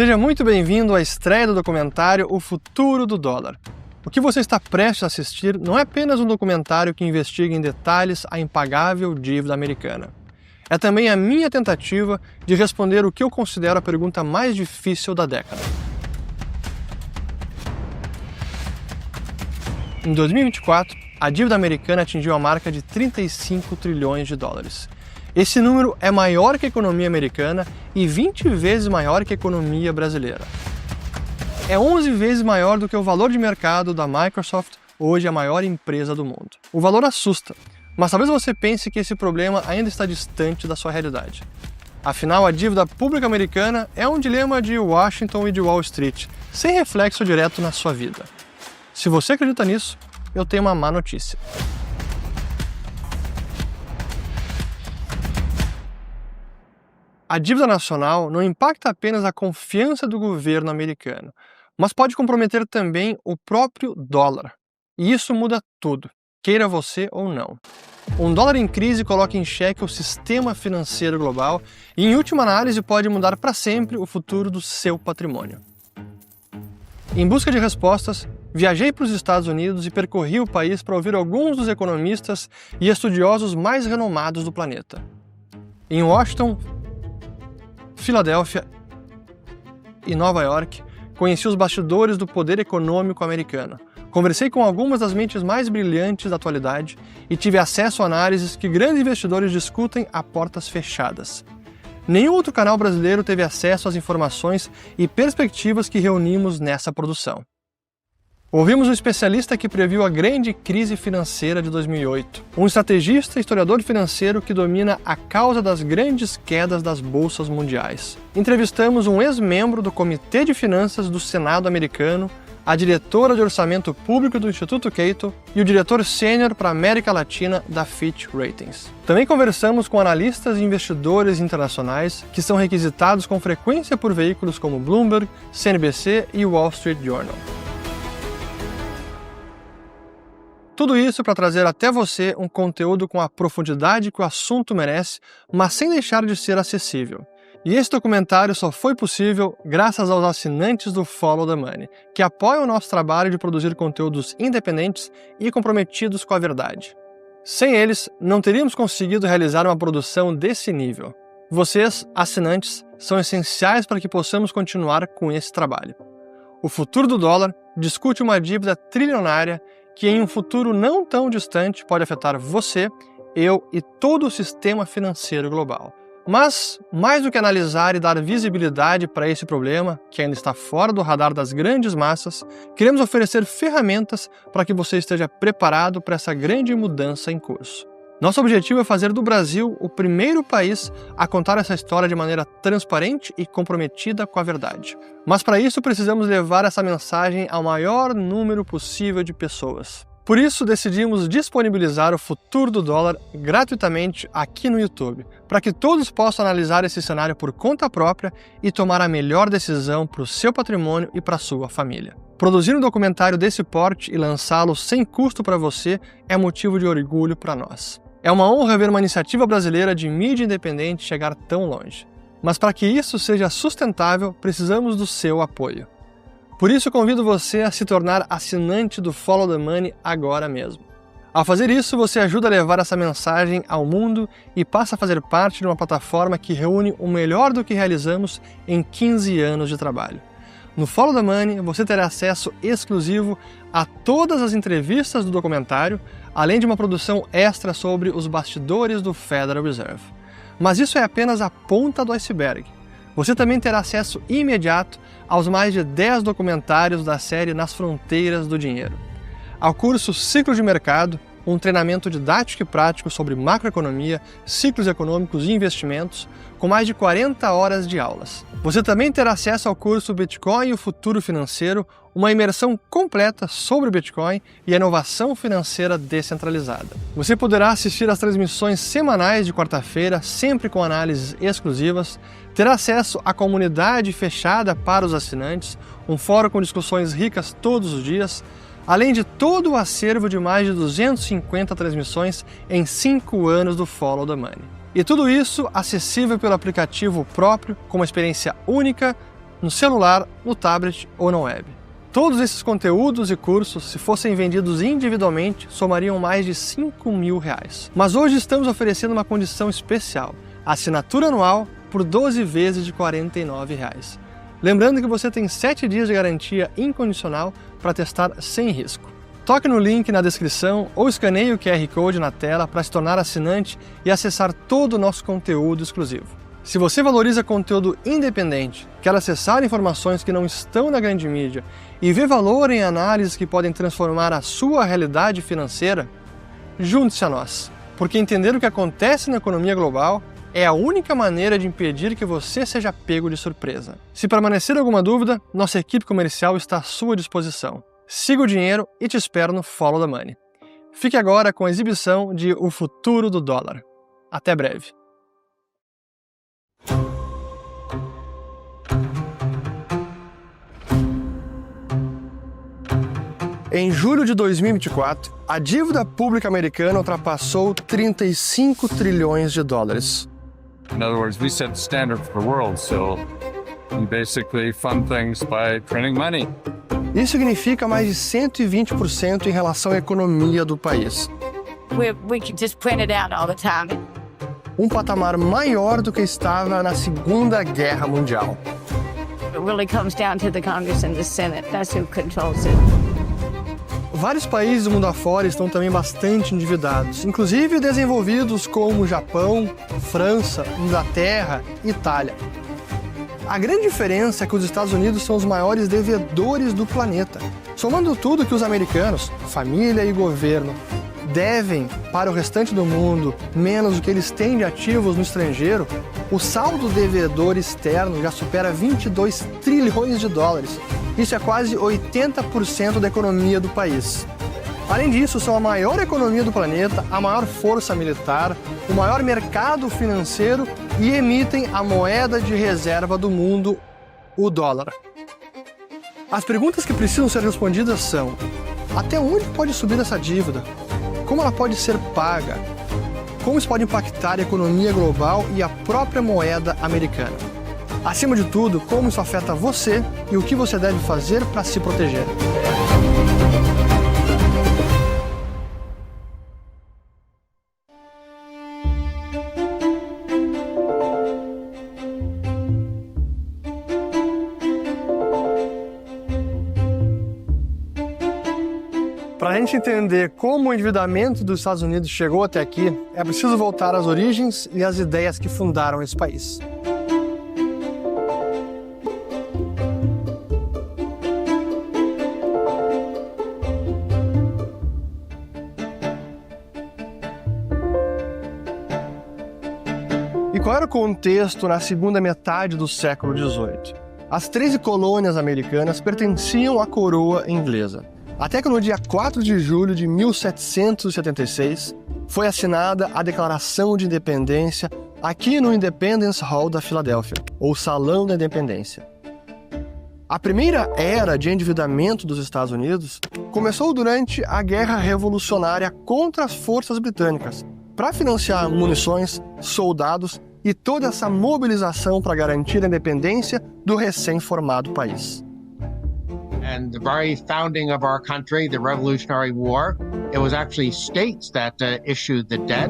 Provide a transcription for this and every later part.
Seja muito bem-vindo à estreia do documentário O Futuro do Dólar. O que você está prestes a assistir não é apenas um documentário que investiga em detalhes a impagável dívida americana. É também a minha tentativa de responder o que eu considero a pergunta mais difícil da década. Em 2024, a dívida americana atingiu a marca de 35 trilhões de dólares. Esse número é maior que a economia americana e 20 vezes maior que a economia brasileira. É 11 vezes maior do que o valor de mercado da Microsoft, hoje a maior empresa do mundo. O valor assusta, mas talvez você pense que esse problema ainda está distante da sua realidade. Afinal, a dívida pública americana é um dilema de Washington e de Wall Street, sem reflexo direto na sua vida. Se você acredita nisso, eu tenho uma má notícia. A dívida nacional não impacta apenas a confiança do governo americano, mas pode comprometer também o próprio dólar. E isso muda tudo, queira você ou não. Um dólar em crise coloca em xeque o sistema financeiro global e, em última análise, pode mudar para sempre o futuro do seu patrimônio. Em busca de respostas, viajei para os Estados Unidos e percorri o país para ouvir alguns dos economistas e estudiosos mais renomados do planeta. Em Washington, Filadélfia e Nova York, conheci os bastidores do poder econômico americano. Conversei com algumas das mentes mais brilhantes da atualidade e tive acesso a análises que grandes investidores discutem a portas fechadas. Nenhum outro canal brasileiro teve acesso às informações e perspectivas que reunimos nessa produção. Ouvimos um especialista que previu a grande crise financeira de 2008, um estrategista e historiador financeiro que domina a causa das grandes quedas das bolsas mundiais. Entrevistamos um ex-membro do Comitê de Finanças do Senado americano, a diretora de Orçamento Público do Instituto Cato e o diretor sênior para a América Latina da Fitch Ratings. Também conversamos com analistas e investidores internacionais que são requisitados com frequência por veículos como Bloomberg, CNBC e Wall Street Journal. Tudo isso para trazer até você um conteúdo com a profundidade que o assunto merece, mas sem deixar de ser acessível. E esse documentário só foi possível graças aos assinantes do Follow the Money, que apoiam o nosso trabalho de produzir conteúdos independentes e comprometidos com a verdade. Sem eles, não teríamos conseguido realizar uma produção desse nível. Vocês, assinantes, são essenciais para que possamos continuar com esse trabalho. O Futuro do Dólar discute uma dívida trilionária que em um futuro não tão distante pode afetar você, eu e todo o sistema financeiro global. Mas, mais do que analisar e dar visibilidade para esse problema, que ainda está fora do radar das grandes massas, queremos oferecer ferramentas para que você esteja preparado para essa grande mudança em curso. Nosso objetivo é fazer do Brasil o primeiro país a contar essa história de maneira transparente e comprometida com a verdade. Mas para isso precisamos levar essa mensagem ao maior número possível de pessoas. Por isso decidimos disponibilizar o Futuro do Dólar gratuitamente aqui no YouTube, para que todos possam analisar esse cenário por conta própria e tomar a melhor decisão para o seu patrimônio e para a sua família. Produzir um documentário desse porte e lançá-lo sem custo para você é motivo de orgulho para nós. É uma honra ver uma iniciativa brasileira de mídia independente chegar tão longe. Mas para que isso seja sustentável, precisamos do seu apoio. Por isso convido você a se tornar assinante do Follow the Money agora mesmo. Ao fazer isso, você ajuda a levar essa mensagem ao mundo e passa a fazer parte de uma plataforma que reúne o melhor do que realizamos em 15 anos de trabalho. No Follow the Money, você terá acesso exclusivo a todas as entrevistas do documentário, além de uma produção extra sobre os bastidores do Federal Reserve. Mas isso é apenas a ponta do iceberg. Você também terá acesso imediato aos mais de 10 documentários da série Nas Fronteiras do Dinheiro, ao curso Ciclo de Mercado, um treinamento didático e prático sobre macroeconomia, ciclos econômicos e investimentos, com mais de 40 horas de aulas. Você também terá acesso ao curso Bitcoin e o Futuro Financeiro, uma imersão completa sobre o Bitcoin e a inovação financeira descentralizada. Você poderá assistir às transmissões semanais de quarta-feira, sempre com análises exclusivas, terá acesso à comunidade fechada para os assinantes, um fórum com discussões ricas todos os dias, além de todo o acervo de mais de 250 transmissões em 5 anos do Follow the Money. E tudo isso acessível pelo aplicativo próprio, com uma experiência única, no celular, no tablet ou na web. Todos esses conteúdos e cursos, se fossem vendidos individualmente, somariam mais de R$5.000. Mas hoje estamos oferecendo uma condição especial, assinatura anual por 12 vezes de R$49. Lembrando que você tem 7 dias de garantia incondicional para testar sem risco. Toque no link na descrição ou escaneie o QR Code na tela para se tornar assinante e acessar todo o nosso conteúdo exclusivo. Se você valoriza conteúdo independente, quer acessar informações que não estão na grande mídia e vê valor em análises que podem transformar a sua realidade financeira, junte-se a nós, porque entender o que acontece na economia global é a única maneira de impedir que você seja pego de surpresa. Se permanecer alguma dúvida, nossa equipe comercial está à sua disposição. Siga o dinheiro e te espero no Follow the Money. Fique agora com a exibição de O Futuro do Dólar. Até breve. Em julho de 2024, a dívida pública americana ultrapassou 35 trilhões de dólares. In other words, we set the standard for the world, so we basically fund things by printing money. Isso significa mais de 120% em relação à economia do país. We can just print it out all the time. Um patamar maior do que estava na Segunda Guerra Mundial. It really comes down to the Congress and the Senate. That's who controls it. Vários países do mundo afora estão também bastante endividados, inclusive desenvolvidos como Japão, França, Inglaterra e Itália. A grande diferença é que os Estados Unidos são os maiores devedores do planeta. Somando tudo que os americanos, família e governo, devem para o restante do mundo, menos o que eles têm de ativos no estrangeiro, o saldo devedor externo já supera 22 trilhões de dólares. Isso é quase 80% da economia do país. Além disso, são a maior economia do planeta, a maior força militar, o maior mercado financeiro e emitem a moeda de reserva do mundo, o dólar. As perguntas que precisam ser respondidas são: até onde pode subir essa dívida? Como ela pode ser paga? Como isso pode impactar a economia global e a própria moeda americana? Acima de tudo, como isso afeta você e o que você deve fazer para se proteger. Para a gente entender como o endividamento dos Estados Unidos chegou até aqui, é preciso voltar às origens e às ideias que fundaram esse país. E qual era o contexto na segunda metade do século XVIII? As 13 colônias americanas pertenciam à coroa inglesa. Até que no dia 4 de julho de 1776, foi assinada a Declaração de Independência aqui no Independence Hall da Filadélfia, ou Salão da Independência. A primeira era de endividamento dos Estados Unidos começou durante a Guerra Revolucionária contra as forças britânicas, para financiar munições, soldados e toda essa mobilização para garantir a independência do recém-formado país. And the very founding of our country, the Revolutionary War, it was actually states that issued the debt.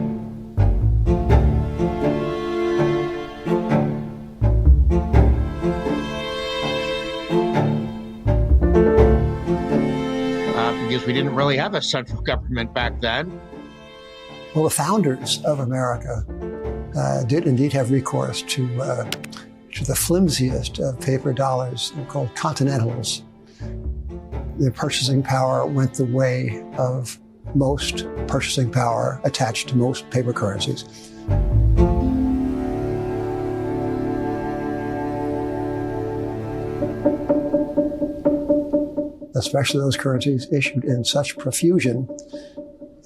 Because we didn't really have a central government back then. Well, the founders of America did indeed have recourse to the flimsiest of paper dollars called Continentals. Their purchasing power went the way of most purchasing power attached to most paper currencies. Especially those currencies issued in such profusion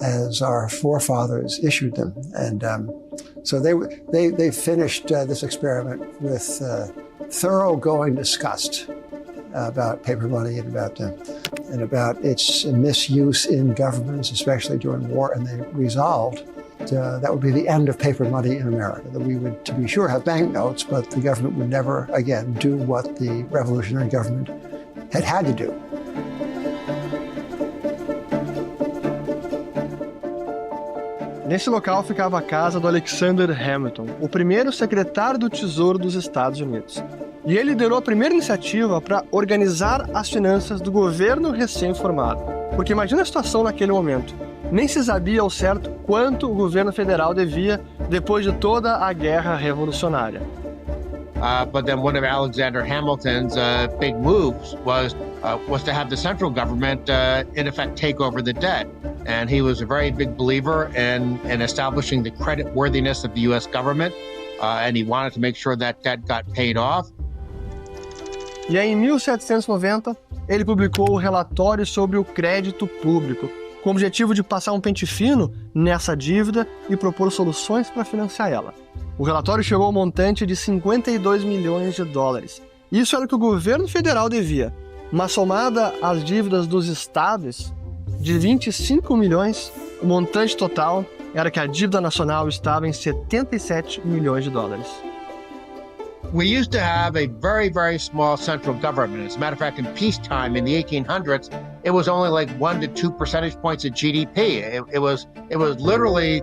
as our forefathers issued them. And so they finished this experiment with thoroughgoing disgust about paper money and about its misuse in governments, especially during war, and they resolved that would be the end of paper money in America, that we would, to be sure, have banknotes, but the government would never again do what the revolutionary government had to do. Nesse local ficava a casa do Alexander Hamilton, o primeiro secretário do Tesouro dos Estados Unidos. E ele liderou a primeira iniciativa para organizar as finanças do governo recém-formado. Porque imagina a situação naquele momento. Nem se sabia ao certo quanto o governo federal devia depois de toda a guerra revolucionária. But then one of Alexander Hamilton's big moves was to have the central government, in effect, take over the debt. And he was a very big believer in establishing the creditworthiness of the U.S. government, and he wanted to make sure that debt got paid off. E aí, em 1790, ele publicou o relatório sobre o crédito público, com o objetivo de passar um pente fino nessa dívida e propor soluções para financiar ela. O relatório chegou ao montante de 52 milhões de dólares. Isso era o que o governo federal devia, mas somada às dívidas dos estados, de 25 milhões, o montante total era que a dívida nacional estava em 77 milhões de dólares. We used to have a very, very small central government. As a matter of fact, in peacetime in the 1800s, it was only like 1 to 2 percentage points of GDP. It was literally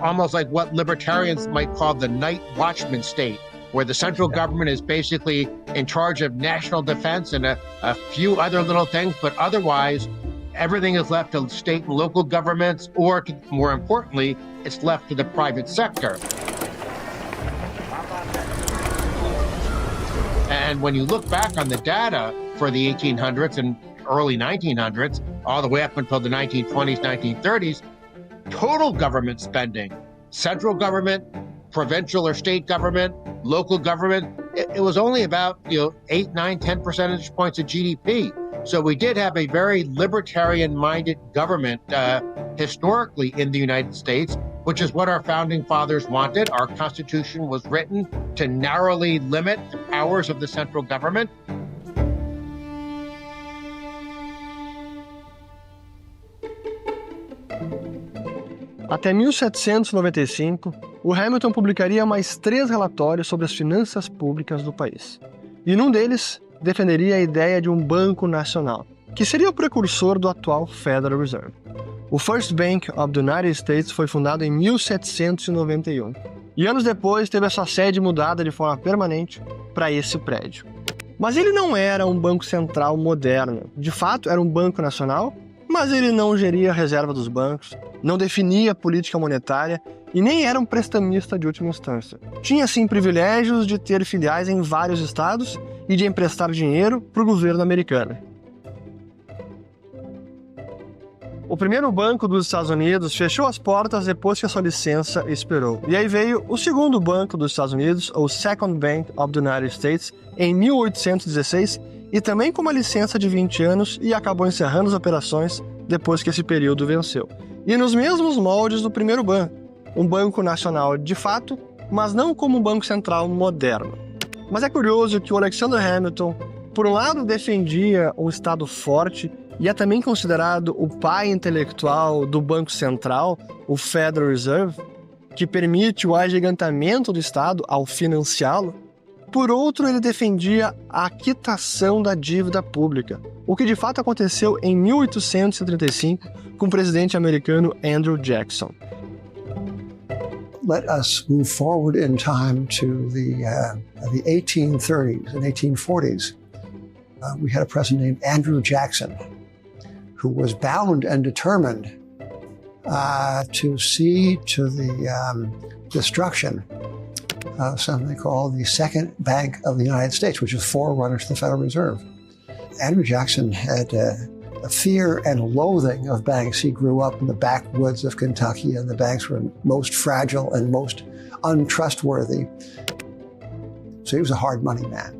almost like what libertarians might call the night watchman state, where the central government is basically in charge of national defense and a few other little things, but otherwise, everything is left to state and local governments, or more importantly, it's left to the private sector. And when you look back on the data for the 1800s and early 1900s, all the way up until the 1920s, 1930s, total government spending, central government, provincial or state government, local government, it was only about 8, 9, 10 percentage points of GDP. So we did have a very libertarian-minded government historically in the United States, which is what our founding fathers wanted. Our Constitution was written to narrowly limit the powers of the central government. Até 1795, o Hamilton publicaria mais 3 relatórios sobre as finanças públicas do país. E num deles, defenderia a ideia de um banco nacional, que seria o precursor do atual Federal Reserve. O First Bank of the United States foi fundado em 1791, e anos depois teve a sua sede mudada de forma permanente para esse prédio. Mas ele não era um banco central moderno. De fato, era um banco nacional, mas ele não geria a reserva dos bancos, não definia política monetária e nem era um prestamista de última instância. Tinha, sim, privilégios de ter filiais em vários estados e de emprestar dinheiro para o governo americano. O primeiro banco dos Estados Unidos fechou as portas depois que a sua licença expirou. E aí veio o segundo banco dos Estados Unidos, o Second Bank of the United States, em 1816, e também com uma licença de 20 anos e acabou encerrando as operações depois que esse período venceu. E nos mesmos moldes do primeiro banco, um banco nacional de fato, mas não como um banco central moderno. Mas é curioso que o Alexander Hamilton, por um lado, defendia um Estado forte e é também considerado o pai intelectual do Banco Central, o Federal Reserve, que permite o agigantamento do Estado ao financiá-lo. Por outro, ele defendia a quitação da dívida pública, o que de fato aconteceu em 1835 com o presidente americano Andrew Jackson. Let us move forward in time to the 1830s and 1840s. We had a president named Andrew Jackson, who was bound and determined to see to the destruction of something called the Second Bank of the United States, which is forerunner to the Federal Reserve. Andrew Jackson had a fear and loathing of banks. He grew up in the backwoods of Kentucky, and the banks were most fragile and most untrustworthy. So he was a hard money man.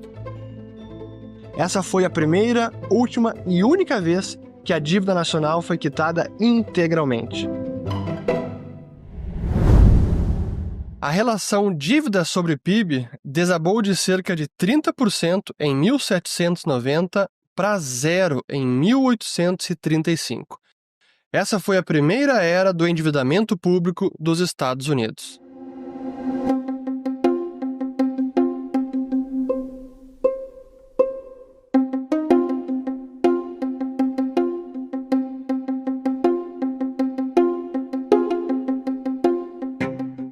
Essa foi a primeira, última e única vez que a dívida nacional foi quitada integralmente. A relação dívida sobre PIB desabou de cerca de 30% em 1790 para 0 em 1835. Essa foi a primeira era do endividamento público dos Estados Unidos.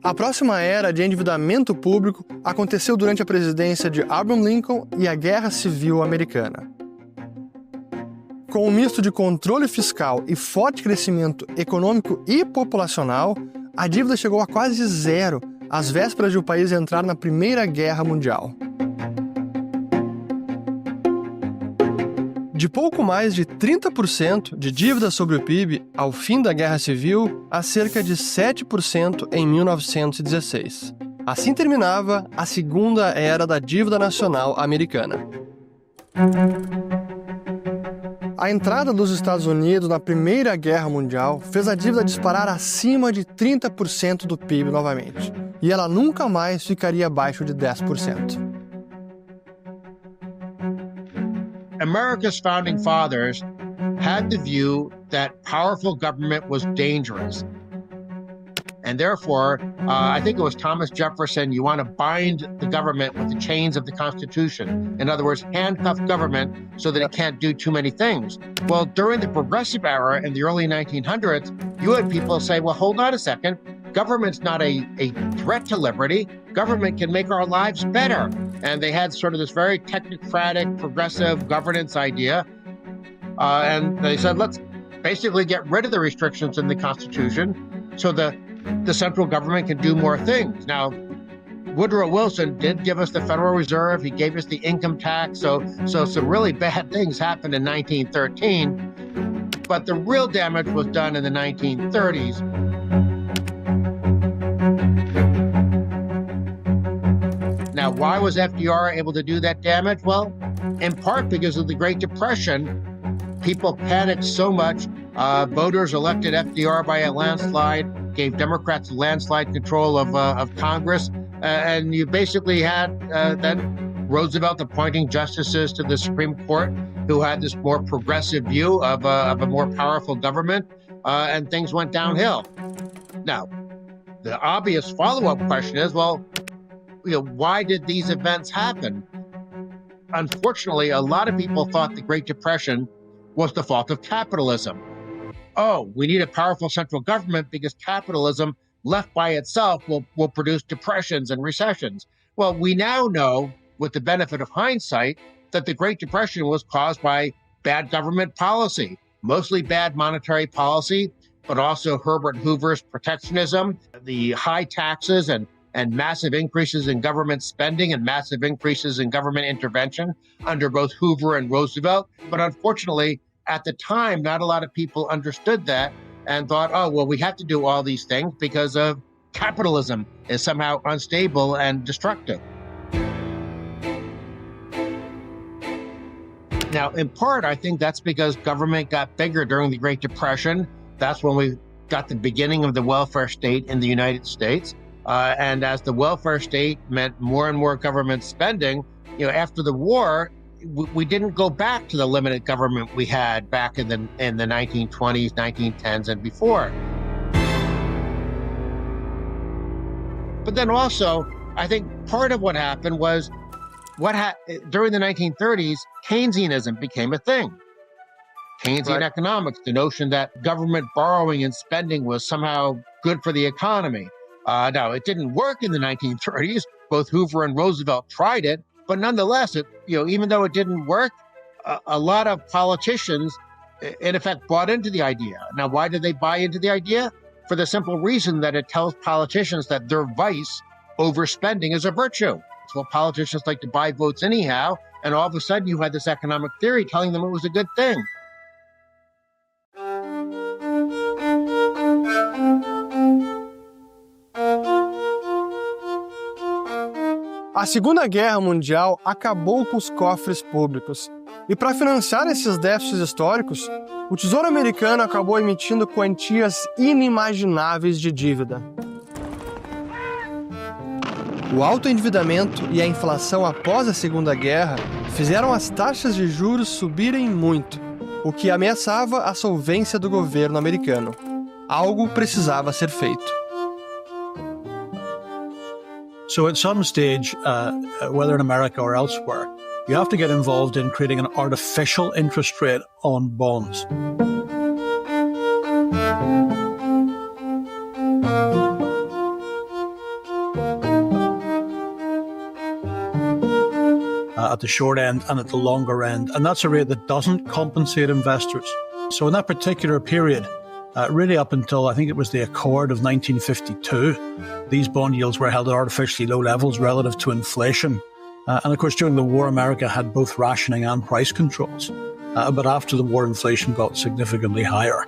A próxima era de endividamento público aconteceu durante a presidência de Abraham Lincoln e a Guerra Civil Americana. Com um misto de controle fiscal e forte crescimento econômico e populacional, a dívida chegou a quase zero às vésperas de o país entrar na Primeira Guerra Mundial. De pouco mais de 30% de dívida sobre o PIB ao fim da Guerra Civil a cerca de 7% em 1916. Assim terminava a segunda era da dívida nacional americana. A entrada dos Estados Unidos na Primeira Guerra Mundial fez a dívida disparar acima de 30% do PIB novamente, e ela nunca mais ficaria abaixo de 10%. America's founding fathers had the view that powerful government was dangerous. And therefore, I think it was Thomas Jefferson, you want to bind the government with the chains of the Constitution. In other words, handcuff government so that it can't do too many things. Well, during the Progressive era in the early 1900s, you had people say, well, hold on a second. Government's not a threat to liberty. Government can make our lives better. And they had sort of this very technocratic, progressive governance idea. And they said, let's basically get rid of the restrictions in the Constitution so the central government can do more things. Now, Woodrow Wilson did give us the Federal Reserve. He gave us the income tax. So some really bad things happened in 1913. But the real damage was done in the 1930s. Now, why was FDR able to do that damage? Well, in part because of the Great Depression. People panicked so much. Voters elected FDR by a landslide, gave Democrats landslide control of Congress. And you basically had then Roosevelt appointing justices to the Supreme Court who had this more progressive view of a more powerful government, and things went downhill. Now, the obvious follow-up question is, well, why did these events happen? Unfortunately, a lot of people thought the Great Depression was the fault of capitalism. Oh, we need a powerful central government because capitalism left by itself will produce depressions and recessions. Well, we now know, with the benefit of hindsight, that the Great Depression was caused by bad government policy, mostly bad monetary policy, but also Herbert Hoover's protectionism, the high taxes and massive increases in government spending and massive increases in government intervention under both Hoover and Roosevelt. But unfortunately, at the time, not a lot of people understood that and thought, oh, well, we have to do all these things because of capitalism is somehow unstable and destructive. Now, in part, I think that's because government got bigger during the Great Depression. That's when we got the beginning of the welfare state in the United States. And as the welfare state meant more and more government spending, after the war, we didn't go back to the limited government we had back in the 1920s, 1910s, and before. But then also, I think part of what happened was during the 1930s, Keynesianism became a thing. Keynesian economics, the notion that government borrowing and spending was somehow good for the economy. Now, it didn't work in the 1930s. Both Hoover and Roosevelt tried it, but nonetheless, even though it didn't work, a lot of politicians, in effect, bought into the idea. Now, why did they buy into the idea? For the simple reason that it tells politicians that their vice, overspending, is a virtue. So politicians like to buy votes anyhow, and all of a sudden you had this economic theory telling them it was a good thing. A Segunda Guerra Mundial acabou com os cofres públicos. E para financiar esses déficits históricos, o Tesouro Americano acabou emitindo quantias inimagináveis de dívida. O alto endividamento e a inflação após a Segunda Guerra fizeram as taxas de juros subirem muito, o que ameaçava a solvência do governo americano. Algo precisava ser feito. So at some stage, whether in America or elsewhere, you have to get involved in creating an artificial interest rate on bonds. At the short end and at the longer end, and that's a rate that doesn't compensate investors. So in that particular period, really up until I think it was the Accord of 1952, these bond yields were held at artificially low levels relative to inflation. And of course, during the war, America had both rationing and price controls. But after the war, inflation got significantly higher.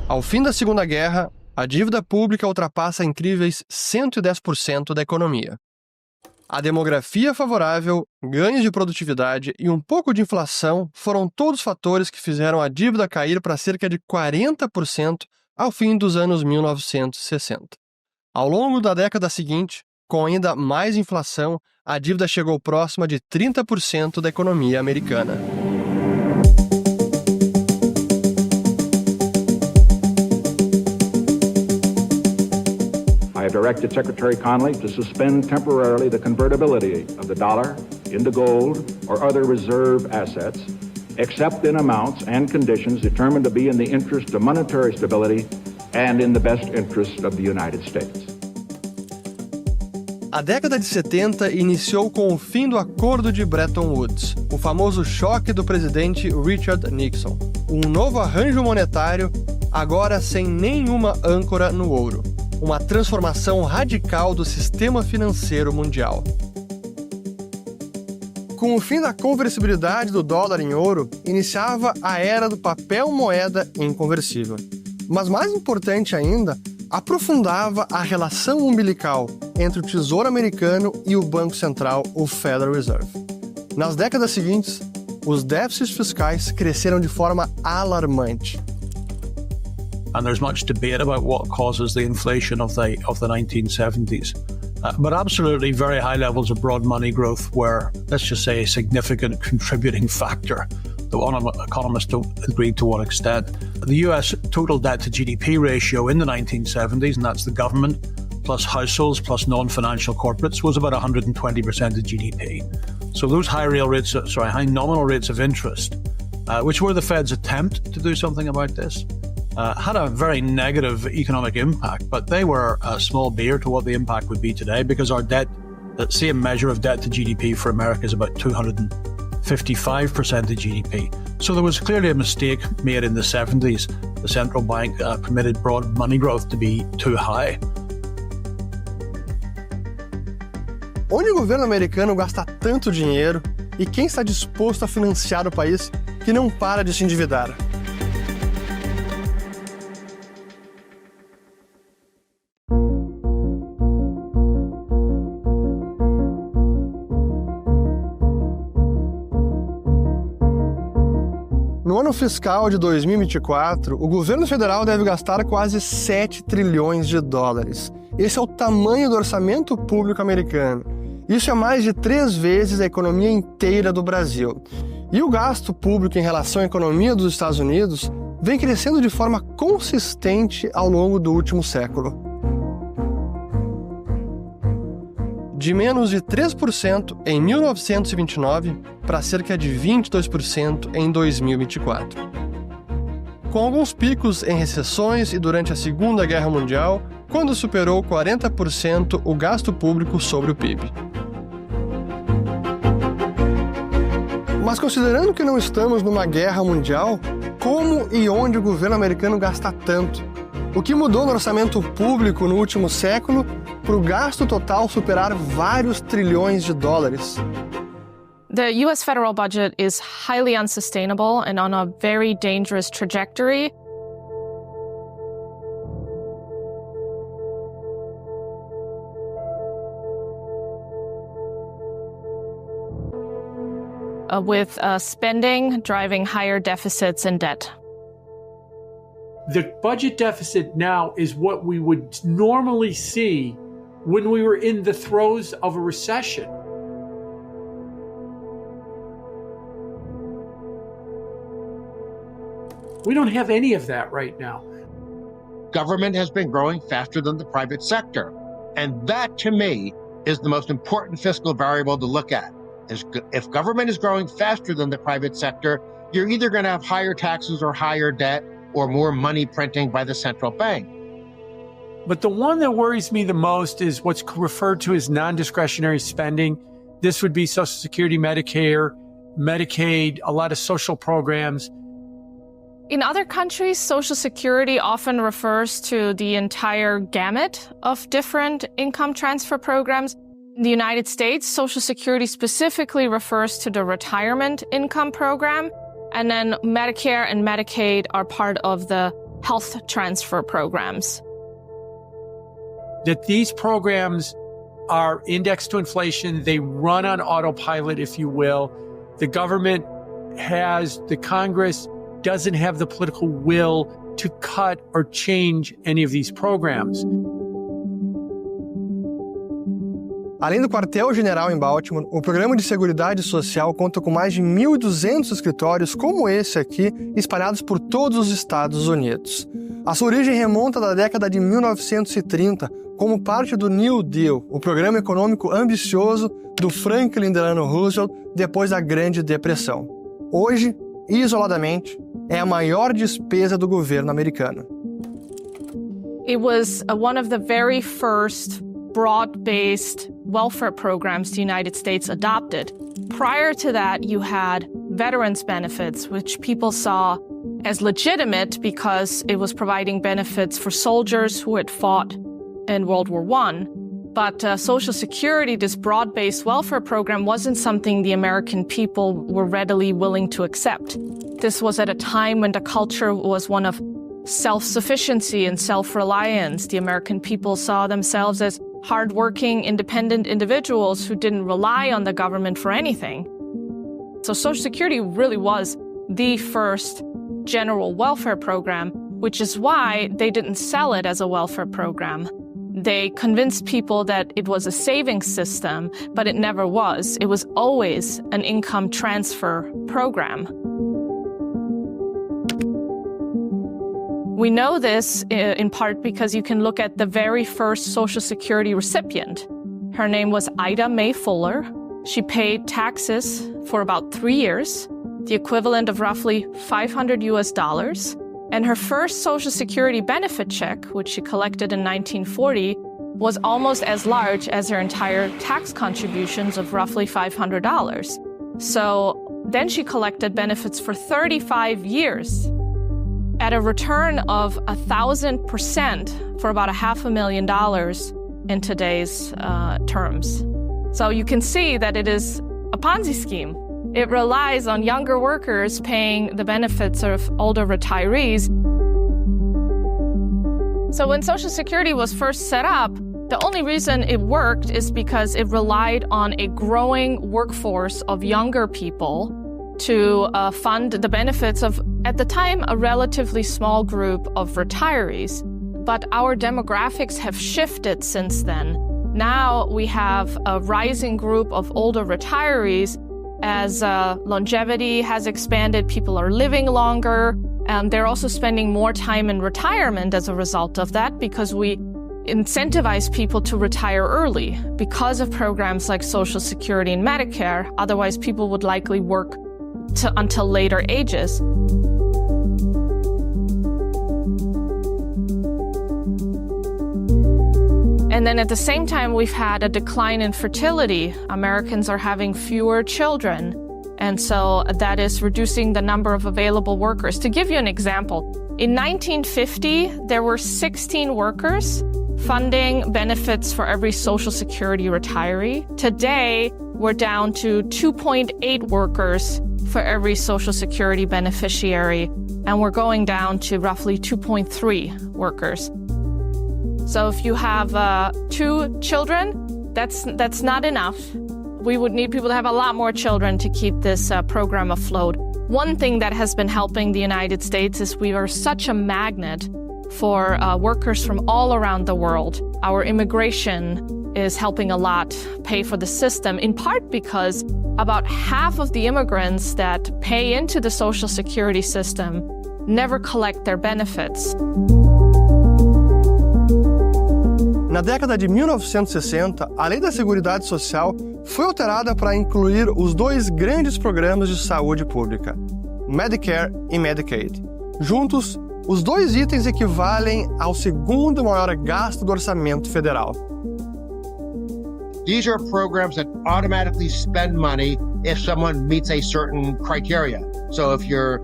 Ao fim da Segunda Guerra, a dívida pública ultrapassa incríveis 110% da economia. A demografia favorável, ganhos de produtividade e um pouco de inflação foram todos fatores que fizeram a dívida cair para cerca de 40% ao fim dos anos 1960. Ao longo da década seguinte, com ainda mais inflação, a dívida chegou próxima de 30% da economia americana. I have directed Secretary Connally to suspend temporarily the convertibility of the dollar into gold or other reserve assets, except in amounts and conditions determined to be in the interest of monetary stability and in the best interest of the United States. A década de 70 iniciou com o fim do Acordo de Bretton Woods, o famoso choque do presidente Richard Nixon. Um novo arranjo monetário, agora sem nenhuma âncora no ouro. Uma transformação radical do sistema financeiro mundial. Com o fim da conversibilidade do dólar em ouro, iniciava a era do papel moeda inconversível. Mas mais importante ainda, aprofundava a relação umbilical entre o Tesouro Americano e o Banco Central, o Federal Reserve. Nas décadas seguintes, os déficits fiscais cresceram de forma alarmante. And there's much debate about what causes the inflation of the 1970s. But absolutely very high levels of broad money growth were, let's just say, a significant contributing factor, though economists don't agree to what extent. The US total debt to GDP ratio in the 1970s, and that's the government plus households plus non-financial corporates, was about 120% of GDP. So those high nominal rates of interest, which were the Fed's attempt to do something about this, had a very negative economic impact, but they were a small beer to what the impact would be today, because our debt, the same measure of debt to GDP for America is about 255% of GDP. So there was clearly a mistake made in the 70s. The central bank permitted broad money growth to be too high. Onde o governo americano gasta tanto dinheiro e quem está disposto a financiar o país que não para de se endividar? No ano fiscal de 2024, o governo federal deve gastar quase 7 trilhões de dólares. Esse é o tamanho do orçamento público americano. Isso é mais de 3 vezes a economia inteira do Brasil. E o gasto público em relação à economia dos Estados Unidos vem crescendo de forma consistente ao longo do último século. De menos de 3% em 1929 para cerca de 22% em 2024. Com alguns picos em recessões e durante a Segunda Guerra Mundial, quando superou 40% o gasto público sobre o PIB. Mas considerando que não estamos numa guerra mundial, como e onde o governo americano gasta tanto? O que mudou no orçamento público no último século para o gasto total superar vários trilhões de dólares? The US federal budget is highly unsustainable and on a very dangerous trajectory. With spending driving higher deficits and debt. The budget deficit now is what we would normally see when we were in the throes of a recession. We don't have any of that right now. Government has been growing faster than the private sector. And that, to me, is the most important fiscal variable to look at. If government is growing faster than the private sector, you're either going to have higher taxes or higher debt or more money printing by the central bank. But the one that worries me the most is what's referred to as non-discretionary spending. This would be Social Security, Medicare, Medicaid, a lot of social programs. In other countries, Social Security often refers to the entire gamut of different income transfer programs. In the United States, Social Security specifically refers to the retirement income program, and then Medicare and Medicaid are part of the health transfer programs. That these programs are indexed to inflation. They run on autopilot, if you will. The government the Congress doesn't have the political will to cut or change any of these programs. Além do quartel-general em Baltimore, o Programa de Seguridade Social conta com mais de 1.200 escritórios como esse aqui, espalhados por todos os Estados Unidos. A sua origem remonta da década de 1930, como parte do New Deal, o programa econômico ambicioso do Franklin Delano Roosevelt depois da Grande Depressão. Hoje, isoladamente, é a maior despesa do governo americano. It was one of the very first broad-based welfare programs the United States adopted. Prior to that, you had veterans benefits, which people saw as legitimate because it was providing benefits for soldiers who had fought in World War I. But Social Security, this broad-based welfare program, wasn't something the American people were readily willing to accept. This was at a time when the culture was one of self-sufficiency and self-reliance. The American people saw themselves as hardworking, independent individuals who didn't rely on the government for anything. So Social Security really was the first general welfare program, which is why they didn't sell it as a welfare program. They convinced people that it was a savings system, but it never was. It was always an income transfer program. We know this in part because you can look at the very first Social Security recipient. Her name was Ida Mae Fuller. She paid taxes for about 3 years, the equivalent of roughly $500 US. And her first Social Security benefit check, which she collected in 1940, was almost as large as her entire tax contributions of roughly $500. So then she collected benefits for 35 years at a return of 1,000% for about $500,000 in today's terms. So you can see that it is a Ponzi scheme. It relies on younger workers paying the benefits of older retirees. So when Social Security was first set up, the only reason it worked is because it relied on a growing workforce of younger people to fund the benefits of, at the time, a relatively small group of retirees. But our demographics have shifted since then. Now we have a rising group of older retirees. As longevity has expanded, people are living longer, and they're also spending more time in retirement as a result of that because we incentivize people to retire early because of programs like Social Security and Medicare. Otherwise, people would likely work until later ages. And then at the same time, we've had a decline in fertility. Americans are having fewer children. And so that is reducing the number of available workers. To give you an example, in 1950, there were 16 workers funding benefits for every Social Security retiree. Today, we're down to 2.8 workers for every Social Security beneficiary. And we're going down to roughly 2.3 workers. So if you have 2 children, that's not enough. We would need people to have a lot more children to keep this program afloat. One thing that has been helping the United States is we are such a magnet for workers from all around the world. Our immigration is helping a lot pay for the system, in part because about half of the immigrants that pay into the Social Security system never collect their benefits. Na década de 1960, a Lei da Seguridade Social foi alterada para incluir os dois grandes programas de saúde pública, Medicare e Medicaid. Juntos, os dois itens equivalem ao segundo maior gasto do orçamento federal. These are programs that automatically spend money if someone meets a certain criteria. So if you're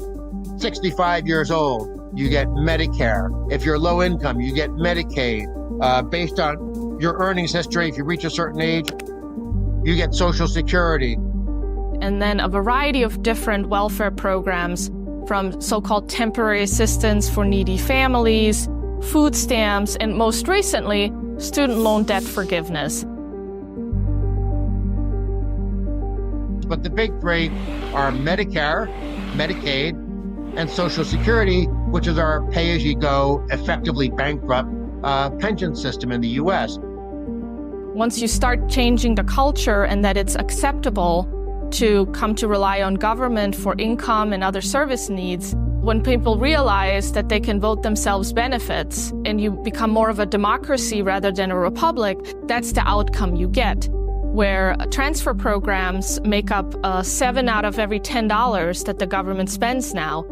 65 years old, you get Medicare. If you're low income, you get Medicaid. Based on your earnings history, if you reach a certain age, you get Social Security. And then a variety of different welfare programs, from so-called temporary assistance for needy families, food stamps, and most recently, student loan debt forgiveness. But the big three are Medicare, Medicaid, and Social Security, which is our pay-as-you-go, effectively bankrupt pension system in the U.S. Once you start changing the culture and that it's acceptable to come to rely on government for income and other service needs, when people realize that they can vote themselves benefits and you become more of a democracy rather than a republic, that's the outcome you get, where transfer programs make up 7 out of every $10 that the government spends now.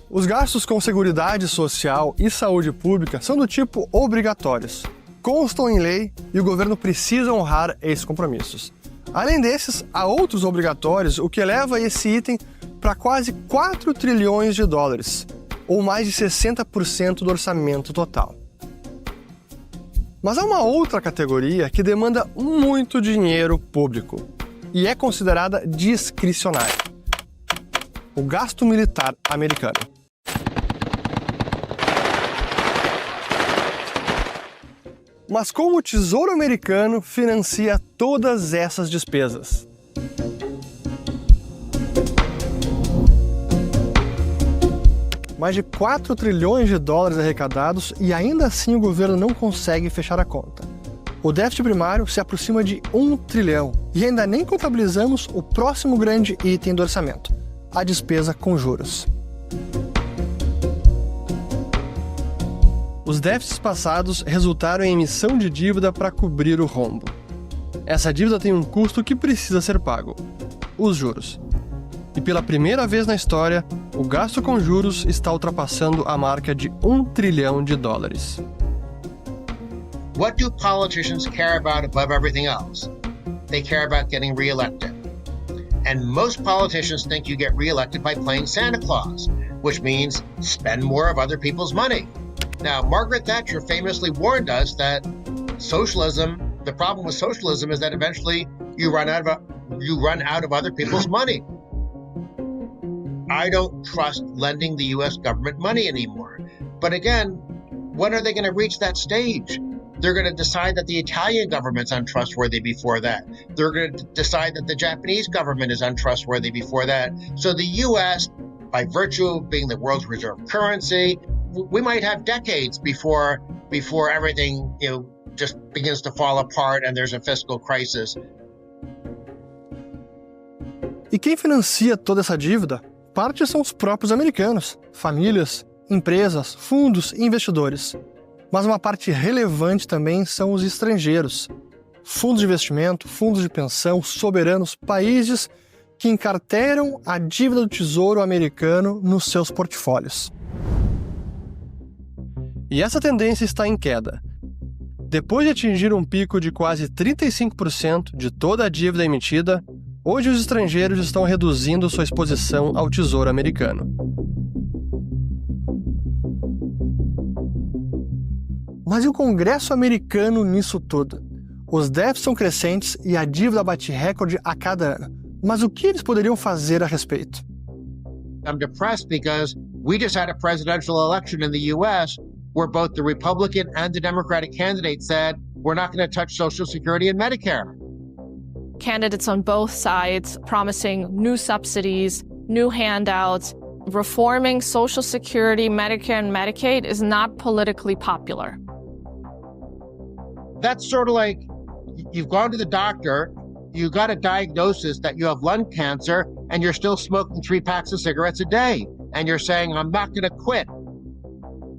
Os gastos com seguridade social e saúde pública são do tipo obrigatórios, constam em lei e o governo precisa honrar esses compromissos. Além desses, há outros obrigatórios, o que eleva esse item para quase 4 trilhões de dólares, ou mais de 60% do orçamento total. Mas há uma outra categoria que demanda muito dinheiro público e é considerada discricionária: o gasto militar americano. Mas como o Tesouro Americano financia todas essas despesas? Mais de 4 trilhões de dólares arrecadados e ainda assim o governo não consegue fechar a conta. O déficit primário se aproxima de 1 trilhão e ainda nem contabilizamos o próximo grande item do orçamento, a despesa com juros. Os déficits passados resultaram em emissão de dívida para cobrir o rombo. Essa dívida tem um custo que precisa ser pago: os juros. E pela primeira vez na história, o gasto com juros está ultrapassando a marca de 1 trilhão de dólares. What do politicians care about above everything else? They care about getting reelected. And most politicians think you get reelected by playing Santa Claus, which means spend more of other people's money. Now, Margaret Thatcher famously warned us that socialism, the problem with socialism is that eventually you run out of other people's money. I don't trust lending the U.S. government money anymore. But again, when are they going to reach that stage? They're going to decide that the Italian government's untrustworthy before that. They're going to decide that the Japanese government is untrustworthy before that. So the U.S., by virtue of being the world's reserve currency, we might have decades before everything, just begins to fall apart and there's a fiscal crisis. E quem financia toda essa dívida? Parte são os próprios americanos, famílias, empresas, fundos e investidores. Mas uma parte relevante também são os estrangeiros. Fundos de investimento, fundos de pensão, soberanos, países que encarteram a dívida do Tesouro Americano nos seus portfólios. E essa tendência está em queda. Depois de atingir um pico de quase 35% de toda a dívida emitida, hoje os estrangeiros estão reduzindo sua exposição ao Tesouro Americano. Mas e o Congresso americano nisso tudo? Os déficits são crescentes e a dívida bate recorde a cada ano. Mas o que eles poderiam fazer a respeito? I'm depressed because we just had a presidential election in the U.S. where both the Republican and the Democratic candidates said, we're not going to touch Social Security and Medicare. Candidates on both sides promising new subsidies, new handouts, reforming Social Security, Medicare, and Medicaid is not politically popular. That's sort of like you've gone to the doctor, you got a diagnosis that you have lung cancer, and you're still smoking 3 packs of cigarettes a day. And you're saying, I'm not going to quit.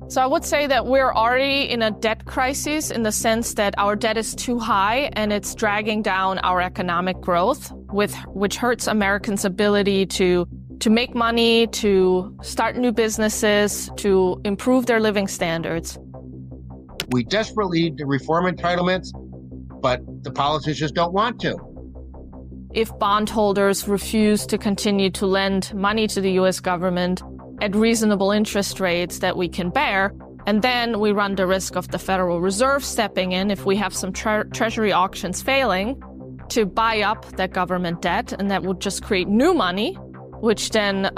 So I would say that we're already in a debt crisis in the sense that our debt is too high and it's dragging down our economic growth, which hurts Americans' ability to make money, to start new businesses, to improve their living standards. We desperately need to reform entitlements, but the politicians don't want to. If bondholders refuse to continue to lend money to the U.S. government at reasonable interest rates that we can bear, and then we run the risk of the Federal Reserve stepping in if we have some treasury auctions failing to buy up that government debt, and that would just create new money, which then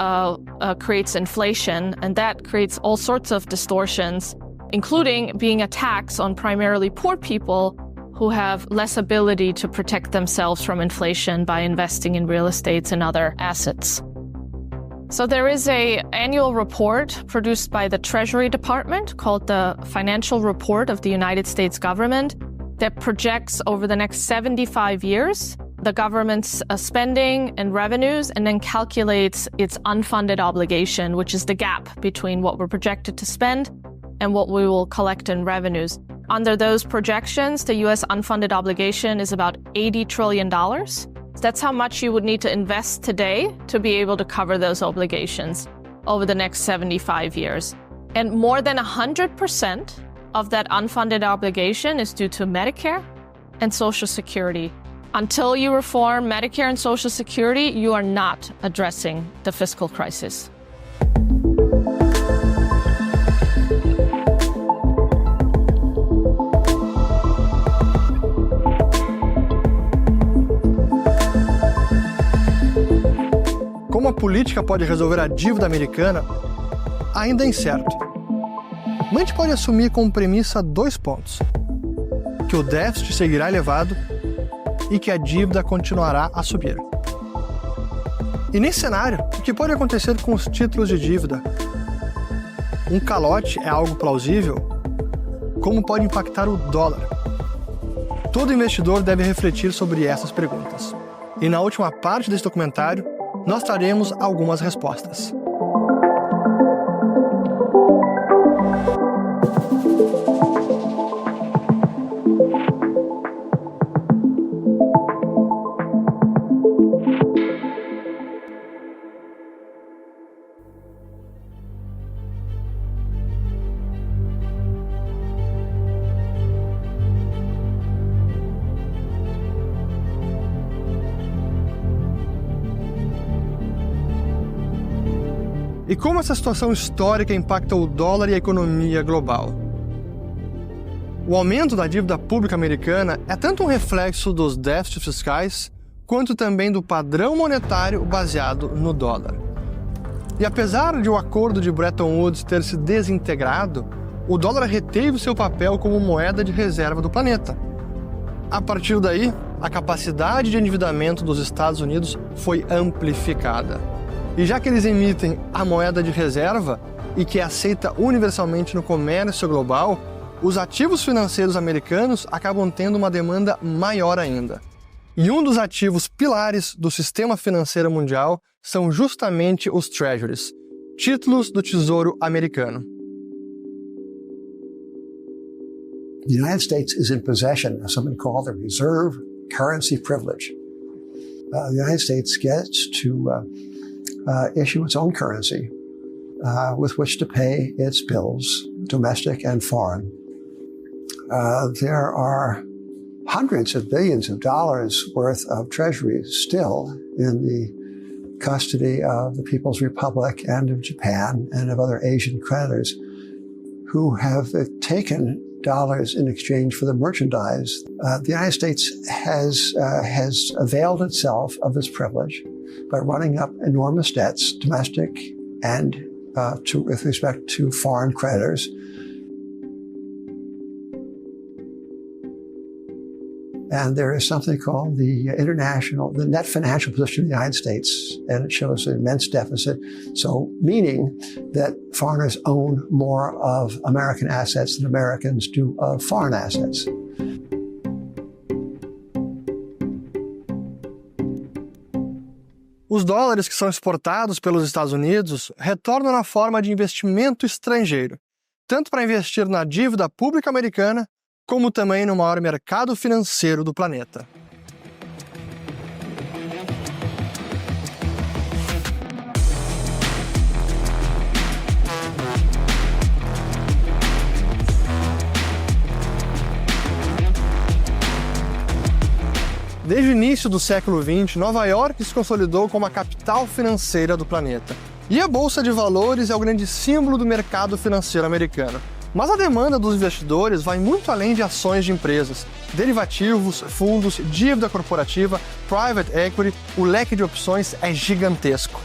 creates inflation, and that creates all sorts of distortions, including being a tax on primarily poor people who have less ability to protect themselves from inflation by investing in real estate and other assets. So there is an annual report produced by the Treasury Department called the Financial Report of the United States Government that projects over the next 75 years the government's spending and revenues, and then calculates its unfunded obligation, which is the gap between what we're projected to spend and what we will collect in revenues. Under those projections, the U.S. unfunded obligation is about $80 trillion. That's how much you would need to invest today to be able to cover those obligations over the next 75 years. And more than 100% of that unfunded obligation is due to Medicare and Social Security. Until you reform Medicare and Social Security, you are not addressing the fiscal crisis. Como a política pode resolver a dívida americana, ainda é incerto. Mas a gente pode assumir como premissa 2 pontos: que o déficit seguirá elevado e que a dívida continuará a subir. E nesse cenário, o que pode acontecer com os títulos de dívida? Um calote é algo plausível? Como pode impactar o dólar? Todo investidor deve refletir sobre essas perguntas. E na última parte desse documentário, nós traremos algumas respostas. E como essa situação histórica impacta o dólar e a economia global? O aumento da dívida pública americana é tanto um reflexo dos déficits fiscais, quanto também do padrão monetário baseado no dólar. E apesar de o acordo de Bretton Woods ter se desintegrado, o dólar reteve seu papel como moeda de reserva do planeta. A partir daí, a capacidade de endividamento dos Estados Unidos foi amplificada. E já que eles emitem a moeda de reserva e que é aceita universalmente no comércio global, os ativos financeiros americanos acabam tendo uma demanda maior ainda. E um dos ativos pilares do sistema financeiro mundial são justamente os treasuries, títulos do Tesouro americano. The United States is in possession of something called the Reserve Currency Privilege. The United States gets to issue its own currency with which to pay its bills, domestic and foreign. There are hundreds of billions of dollars worth of treasuries still in the custody of the People's Republic and of Japan and of other Asian creditors who have taken dollars in exchange for the merchandise. The United States has availed itself of this privilege by running up enormous debts, domestic and with respect to foreign creditors. And there is something called the net financial position of the United States, and it shows an immense deficit. So meaning that foreigners own more of American assets than Americans do of foreign assets. Os dólares que são exportados pelos Estados Unidos retornam na forma de investimento estrangeiro, tanto para investir na dívida pública americana, como também no maior mercado financeiro do planeta. Desde o início do século XX, Nova York se consolidou como a capital financeira do planeta. E a Bolsa de Valores é o grande símbolo do mercado financeiro americano. Mas a demanda dos investidores vai muito além de ações de empresas. Derivativos, fundos, dívida corporativa, private equity, o leque de opções é gigantesco.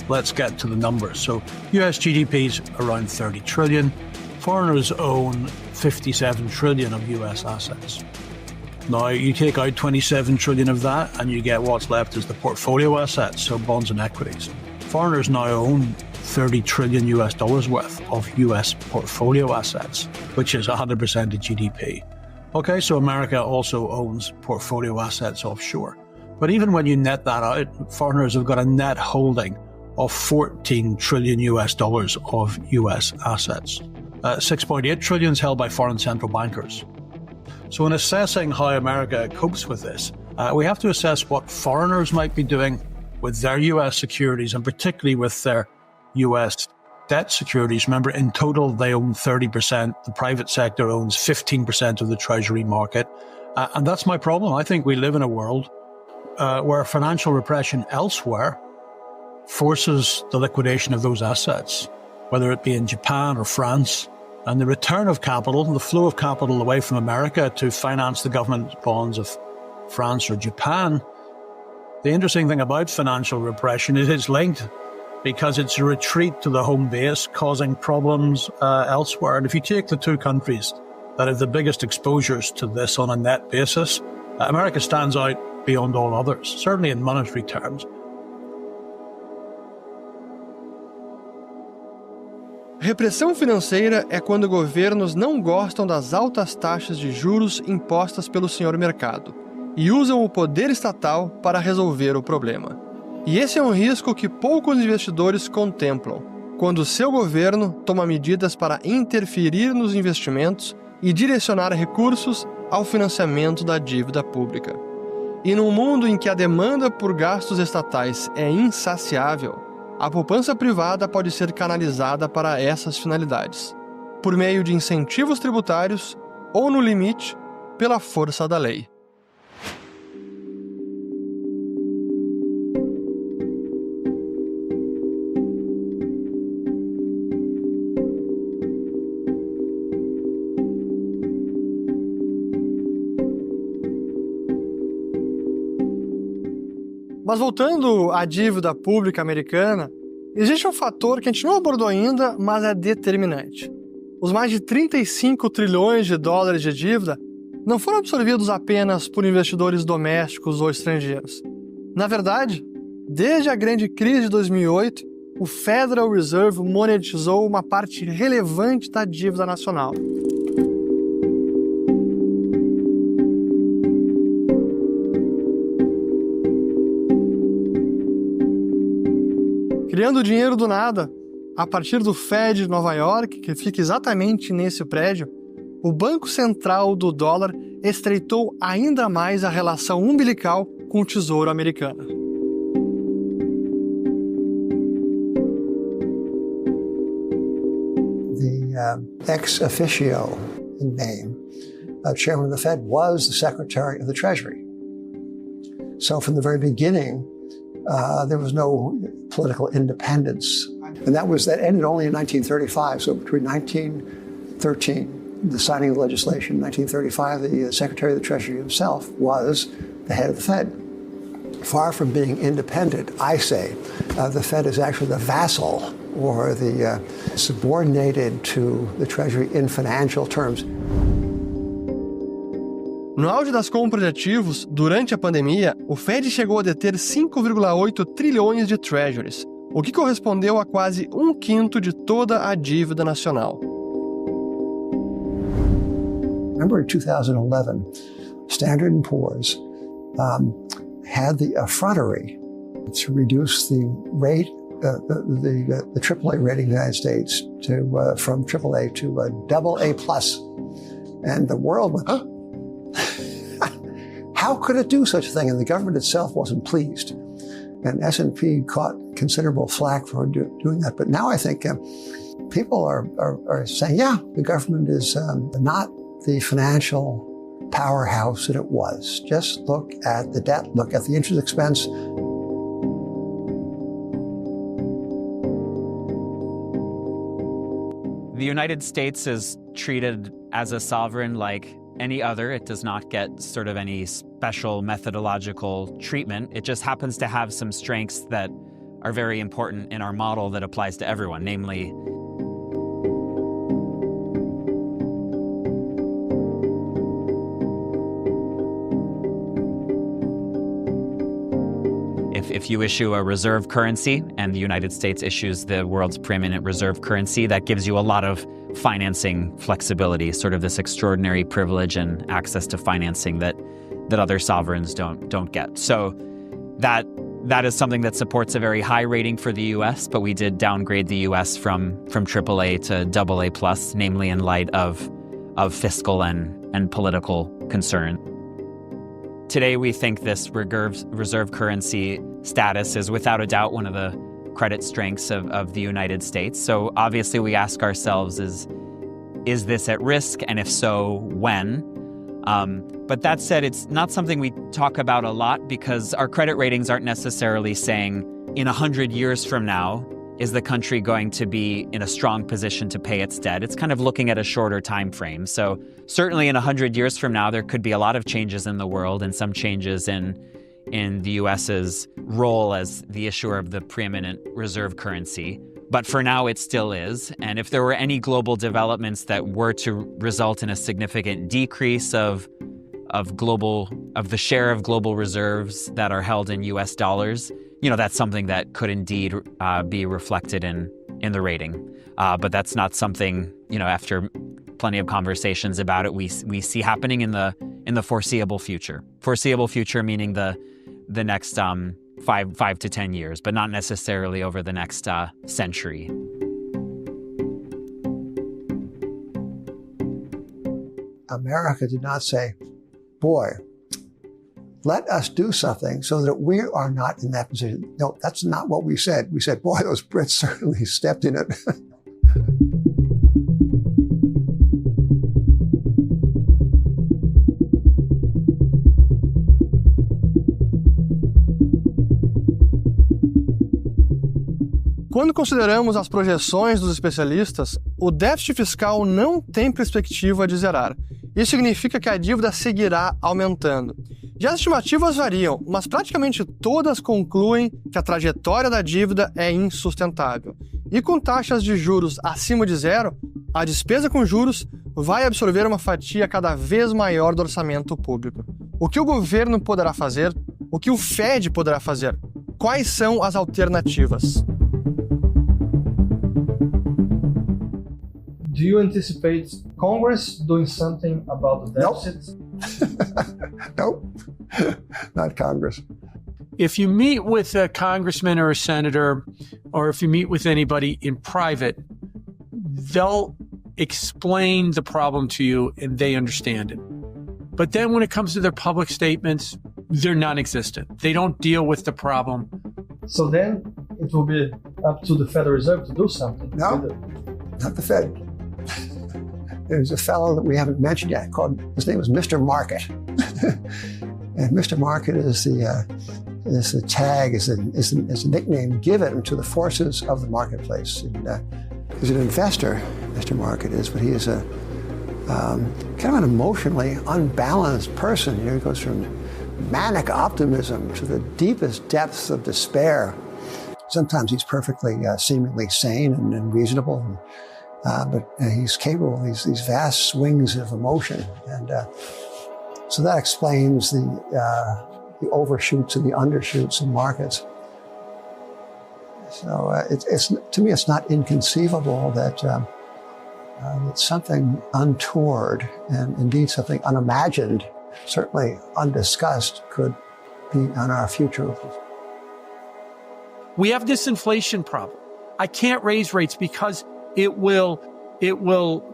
Let's get to the numbers. So, US GDP is around 30 trillion. Foreigners own 57 trillion of US assets. Now, you take out 27 trillion of that and you get what's left as the portfolio assets, so bonds and equities. Foreigners now own 30 trillion US dollars worth of US portfolio assets, which is 100% of GDP. Okay, so America also owns portfolio assets offshore. But even when you net that out, foreigners have got a net holding of 14 trillion US dollars of US assets. 6.8 trillion is held by foreign central bankers. So in assessing how America copes with this, we have to assess what foreigners might be doing with their US securities, and particularly with their US debt securities. Remember, in total, they own 30%. The private sector owns 15% of the treasury market. And that's my problem. I think we live in a world where financial repression elsewhere forces the liquidation of those assets, whether it be in Japan or France. And the return of capital, the flow of capital away from America to finance the government bonds of France or Japan. The interesting thing about financial repression is it's linked, because it's a retreat to the home base, causing problems elsewhere. And if you take the two countries that have the biggest exposures to this on a net basis, America stands out beyond all others, certainly in monetary terms. Repressão financeira é quando governos não gostam das altas taxas de juros impostas pelo senhor mercado e usam o poder estatal para resolver o problema. E esse é um risco que poucos investidores contemplam, quando seu governo toma medidas para interferir nos investimentos e direcionar recursos ao financiamento da dívida pública. E num mundo em que a demanda por gastos estatais é insaciável, a poupança privada pode ser canalizada para essas finalidades, por meio de incentivos tributários ou, no limite, pela força da lei. Mas voltando à dívida pública americana, existe um fator que a gente não abordou ainda, mas é determinante. Os mais de 35 trilhões de dólares de dívida não foram absorvidos apenas por investidores domésticos ou estrangeiros. Na verdade, desde a grande crise de 2008, o Federal Reserve monetizou uma parte relevante da dívida nacional. Criando dinheiro do nada, a partir do Fed de Nova York, que fica exatamente nesse prédio, o Banco Central do dólar estreitou ainda mais a relação umbilical com o Tesouro americano. The ex officio in name chairman of the Fed was the Secretary of the Treasury. So from the very beginning, there was no political independence. And that ended only in 1935. So between 1913, the signing of the legislation, in 1935, the Secretary of the Treasury himself was the head of the Fed. Far from being independent, I say, the Fed is actually the vassal or the subordinated to the Treasury in financial terms. No auge das compras de ativos, durante a pandemia, o Fed chegou a deter 5,8 trilhões de treasuries, o que correspondeu a quase 1/5 de toda a dívida nacional. Remember in 2011, Standard & Poor's had the effrontery to reduce the rate, the AAA rating in the United States from AAA to a AA+. And the world went, huh? How could it do such a thing? And the government itself wasn't pleased. And S&P caught considerable flack for doing that. But now I think people are saying, yeah, the government is not the financial powerhouse that it was. Just look at the debt, look at the interest expense. The United States is treated as a sovereign like any other. It does not get sort of any special methodological treatment. It just happens to have some strengths that are very important in our model that applies to everyone, namely if you issue a reserve currency and the United States issues the world's preeminent reserve currency, that gives you a lot of financing flexibility, sort of this extraordinary privilege and access to financing that other sovereigns don't get. So that is something that supports a very high rating for the US, but we did downgrade the US from AAA to AA+, namely in light of fiscal and political concern. Today, we think this reserve currency status is without a doubt one of the credit strengths of the United States. So obviously we ask ourselves, is this at risk? And if so, when? But that said, it's not something we talk about a lot because our credit ratings aren't necessarily saying in 100 years from now, is the country going to be in a strong position to pay its debt? It's kind of looking at a shorter time frame. So certainly in 100 years from now, there could be a lot of changes in the world and some changes in the US's role as the issuer of the preeminent reserve currency. But for now, it still is. And if there were any global developments that were to result in a significant decrease of the share of global reserves that are held in US dollars, that's something that could indeed be reflected in the rating. But that's not something, after plenty of conversations about it, we see happening in the foreseeable future. Foreseeable future meaning the next 5 to 10 years, but not necessarily over the next century. America did not say, boy, let us do something so that we are not in that position. No, that's not what we said. We said, boy, those Brits certainly stepped in it. Quando consideramos as projeções dos especialistas, o déficit fiscal não tem perspectiva de zerar. Isso significa que a dívida seguirá aumentando. Já as estimativas variam, mas praticamente todas concluem que a trajetória da dívida é insustentável. E com taxas de juros acima de zero, a despesa com juros vai absorver uma fatia cada vez maior do orçamento público. O que o governo poderá fazer? O que o Fed poderá fazer? Quais são as alternativas? Do you anticipate Congress doing something about the deficit? Nope, not Congress. If you meet with a congressman or a senator, or if you meet with anybody in private, they'll explain the problem to you and they understand it. But then when it comes to their public statements, they're non-existent. They don't deal with the problem. So then it will be up to the Federal Reserve to do something. No, not the Fed. There's a fellow that we haven't mentioned yet his name is Mr. Market. And Mr. Market is the tag, is a nickname given to the forces of the marketplace. And, he's an investor, Mr. Market is, but he is a kind of an emotionally unbalanced person. He goes from manic optimism to the deepest depths of despair. Sometimes he's perfectly seemingly sane and reasonable, but he's capable of these vast swings of emotion. And So that explains the overshoots and the undershoots in markets. So it's to me, it's not inconceivable that something untoward and indeed something unimagined, certainly undiscussed, could be on our future. We have this inflation problem. I can't raise rates because it will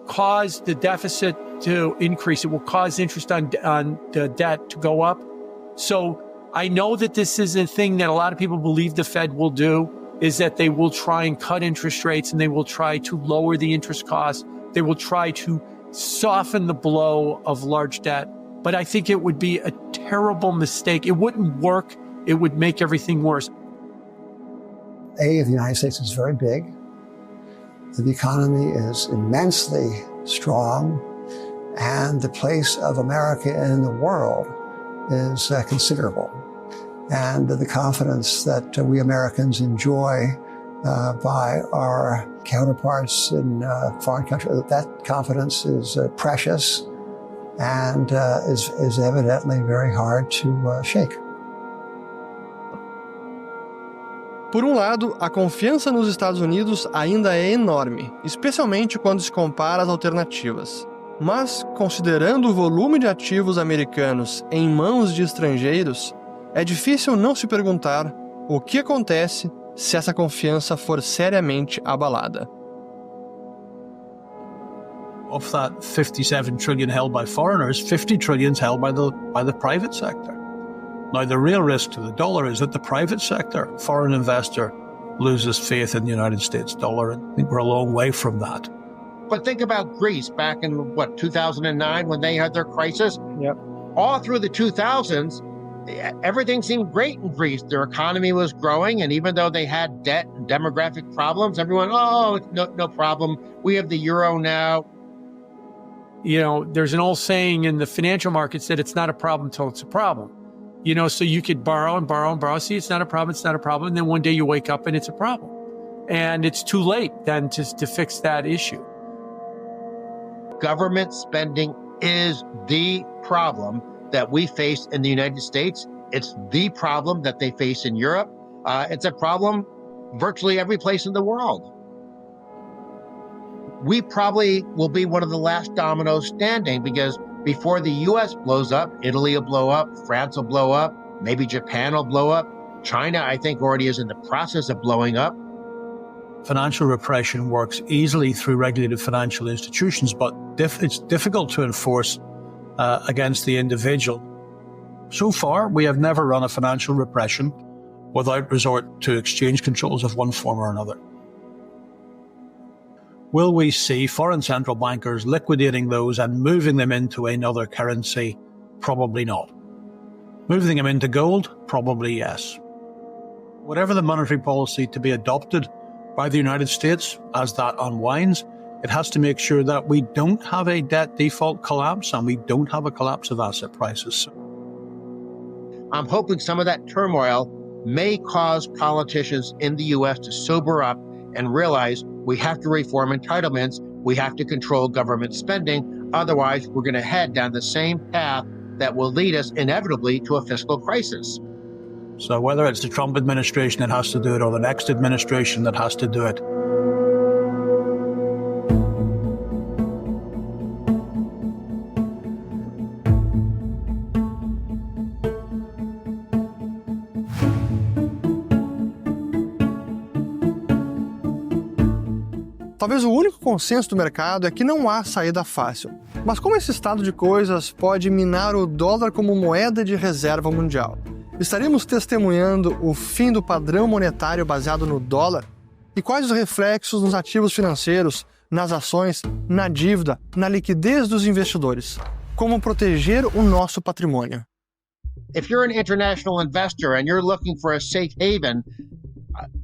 cause the deficit to increase. It will cause interest on the debt to go up. So I know that this is a thing that a lot of people believe the Fed will do, is that they will try and cut interest rates and they will try to lower the interest costs. They will try to soften the blow of large debt. But I think it would be a terrible mistake. It wouldn't work. It would make everything worse. The United States is very big. The economy is immensely strong. And the place of America in the world is considerable. And the confidence that we Americans enjoy by our counterparts in foreign countries, that confidence is precious and is evidently very hard to shake. Por um lado, a confiança nos Estados Unidos ainda é enorme, especialmente quando se compara às alternativas. Mas, considerando o volume de ativos americanos em mãos de estrangeiros, é difícil não se perguntar o que acontece se essa confiança for seriamente abalada. Of that 57 trillion held by foreigners, 50 trillion is held by the private sector. Now, the real risk to the dollar is that the private sector, foreign investor, loses faith in the United States dollar, and I think we're a long way from that. But think about Greece back in, 2009 when they had their crisis? Yep. All through the 2000s, everything seemed great in Greece. Their economy was growing, and even though they had debt and demographic problems, everyone, no problem. We have the euro now. You know, there's an old saying in the financial markets that it's not a problem until it's a problem. You know, so you could borrow and borrow and borrow. See, it's not a problem. And then one day you wake up and it's a problem. And it's too late then to fix that issue. Government spending is the problem that we face in the United States. It's the problem that they face in Europe. It's a problem virtually every place in the world. We probably will be one of the last dominoes standing because before the U.S. blows up, Italy will blow up, France will blow up, maybe Japan will blow up. China, I think, already is in the process of blowing up. Financial repression works easily through regulated financial institutions, but it's difficult to enforce against the individual. So far, we have never run a financial repression without resort to exchange controls of one form or another. Will we see foreign central bankers liquidating those and moving them into another currency? Probably not. Moving them into gold? Probably yes. Whatever the monetary policy to be adopted by the United States as that unwinds, it has to make sure that we don't have a debt default collapse and we don't have a collapse of asset prices. I'm hoping some of that turmoil may cause politicians in the U.S. to sober up and realize we have to reform entitlements, we have to control government spending, otherwise we're going to head down the same path that will lead us inevitably to a fiscal crisis. So whether it's the Trump administration that has to do it or the next administration that has to do it, Talvez o único consenso do mercado é que não há saída fácil. Mas como esse estado de coisas pode minar o dólar como moeda de reserva mundial? Estaremos testemunhando o fim do padrão monetário baseado no dólar? E quais os reflexos nos ativos financeiros, nas ações, na dívida, na liquidez dos investidores? Como proteger o nosso patrimônio? If you're an international investor and you're looking for a safe haven,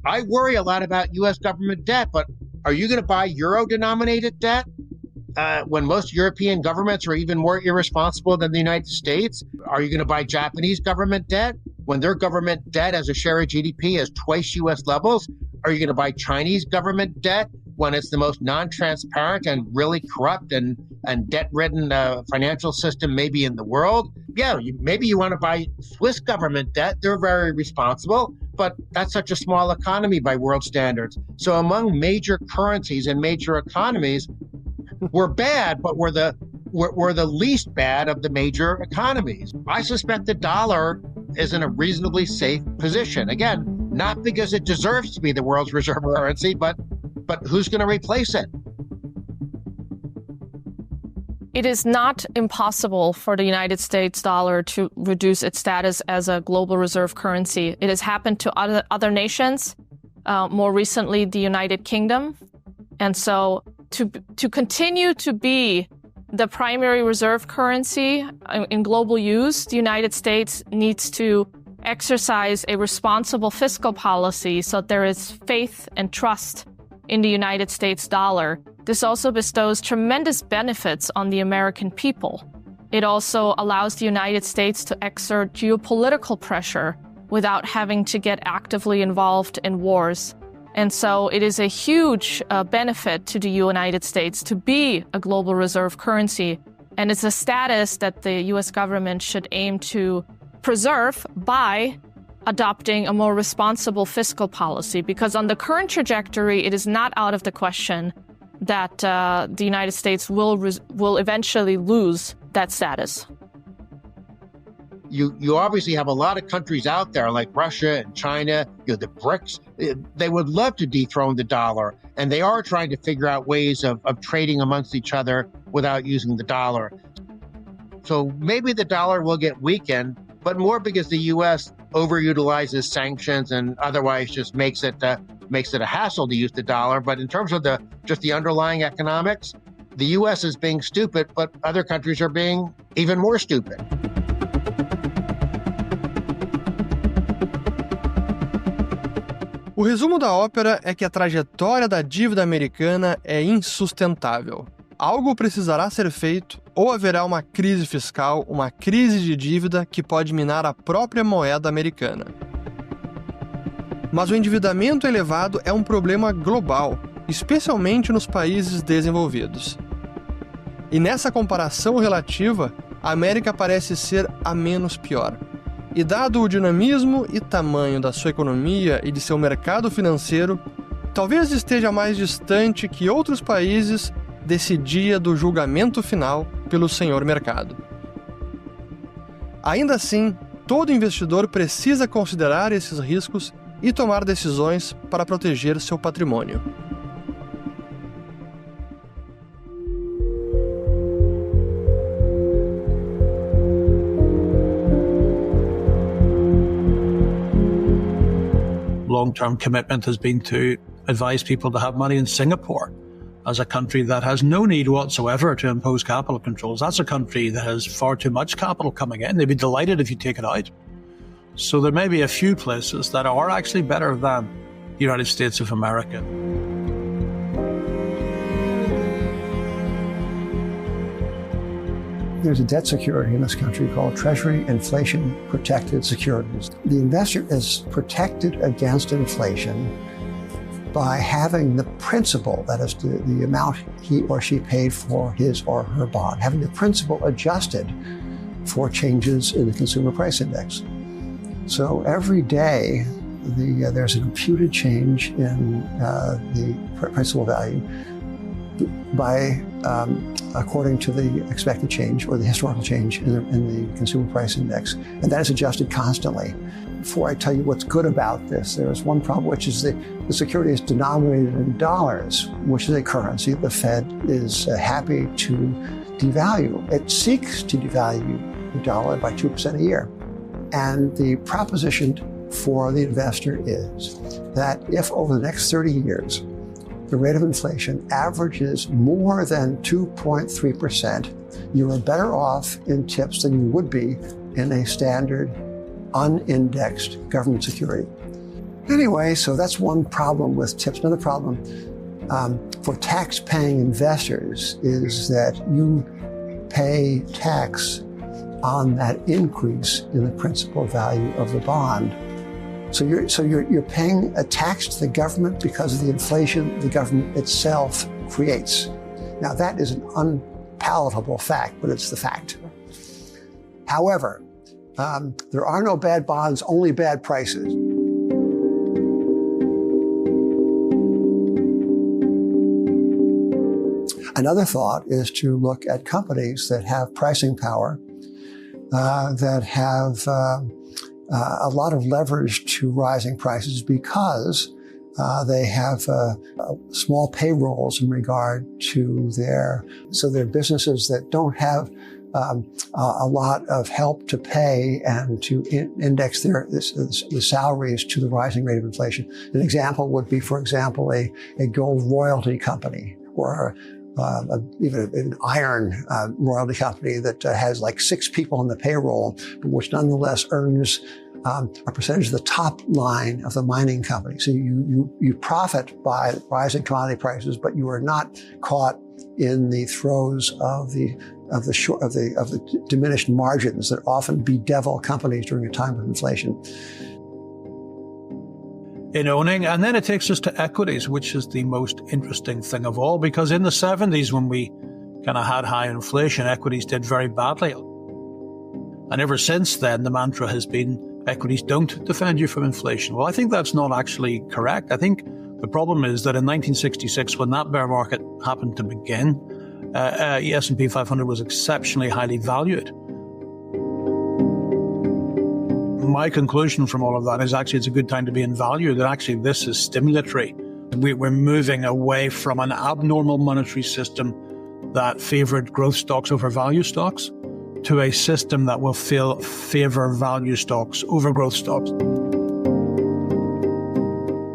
I worry a lot about U.S. government debt, but are you going to buy euro-denominated debt when most European governments are even more irresponsible than the United States? Are you going to buy Japanese government debt when their government debt as a share of GDP is twice U.S. levels? Are you going to buy Chinese government debt when it's the most non-transparent and really corrupt and debt-ridden financial system maybe in the world? yeah, maybe you want to buy Swiss government debt. They're very responsible, but that's such a small economy by world standards. So among major currencies and major economies, we're bad, but we're the least bad of the major economies. I suspect the dollar is in a reasonably safe position. Again, not because it deserves to be the world's reserve currency, but who's going to replace it? It is not impossible for the United States dollar to reduce its status as a global reserve currency. It has happened to other nations, more recently the United Kingdom. And so to continue to be the primary reserve currency in global use, the United States needs to exercise a responsible fiscal policy so there is faith and trust in the United States dollar. This also bestows tremendous benefits on the American people. It also allows the United States to exert geopolitical pressure without having to get actively involved in wars. And so it is a huge benefit to the United States to be a global reserve currency. And it's a status that the US government should aim to preserve by adopting a more responsible fiscal policy. Because on the current trajectory, it is not out of the question that the United States will eventually lose that status. You obviously have a lot of countries out there like Russia and China, the BRICS. They would love to dethrone the dollar, and they are trying to figure out ways of trading amongst each other without using the dollar. So maybe the dollar will get weakened, but more because the U.S. overutilizes sanctions and otherwise just makes it a hassle to use the dollar. But in terms of just the underlying economics, the U.S. is being stupid, but other countries are being even more stupid. O resumo da ópera é que a trajetória da dívida americana é insustentável. Algo precisará ser feito ou haverá uma crise fiscal, uma crise de dívida que pode minar a própria moeda americana. Mas o endividamento elevado é um problema global, especialmente nos países desenvolvidos. E nessa comparação relativa, a América parece ser a menos pior. E dado o dinamismo e tamanho da sua economia e de seu mercado financeiro, talvez esteja mais distante que outros países desse dia do julgamento final pelo senhor mercado. Ainda assim, todo investidor precisa considerar esses riscos e tomar decisões para proteger seu patrimônio. Long-term commitment has been to advise people to have money in Singapore as a country that has no need whatsoever to impose capital controls. That's a country that has far too much capital coming in. They'd be delighted if you take it out. So there may be a few places that are actually better than the United States of America. There's a debt security in this country called Treasury Inflation Protected Securities. The investor is protected against inflation by having the principal, that is the amount he or she paid for his or her bond, having the principal adjusted for changes in the consumer price index. So every day there's an imputed change in the principal value by according to the expected change or the historical change in the consumer price index, and that is adjusted constantly. Before I tell you what's good about this, there is one problem, which is the security is denominated in dollars, which is a currency the Fed is happy to devalue. It seeks to devalue the dollar by 2% a year. And the proposition for the investor is that if over the next 30 years, the rate of inflation averages more than 2.3%, you are better off in TIPS than you would be in a standard unindexed government security. Anyway, so that's one problem with TIPS. Another problem for tax-paying investors is that you pay tax on that increase in the principal value of the bond. So you're paying a tax to the government because of the inflation the government itself creates. Now that is an unpalatable fact, but it's the fact. However, there are no bad bonds, only bad prices. Another thought is to look at companies that have pricing power, that have a lot of leverage to rising prices because they have small payrolls in regard to their businesses that don't have a lot of help to pay and to index the salaries to the rising rate of inflation. An example would be, for example, a gold royalty company or even an iron royalty company that has like 6 people on the payroll, but which nonetheless earns a percentage of the top line of the mining company. So you profit by rising commodity prices, but you are not caught in the throes of the diminished margins that often bedevil companies during a time of inflation. In owning, and then it takes us to equities, which is the most interesting thing of all, because in the 70s, when we kind of had high inflation, equities did very badly. And ever since then, the mantra has been, equities don't defend you from inflation. Well, I think that's not actually correct. I think the problem is that in 1966, when that bear market happened to begin, S&P 500 was exceptionally highly valued. My conclusion from all of that is actually it's a good time to be in value, that actually this is stimulatory. We're moving away from an abnormal monetary system that favored growth stocks over value stocks to a system that will favor value stocks over growth stocks.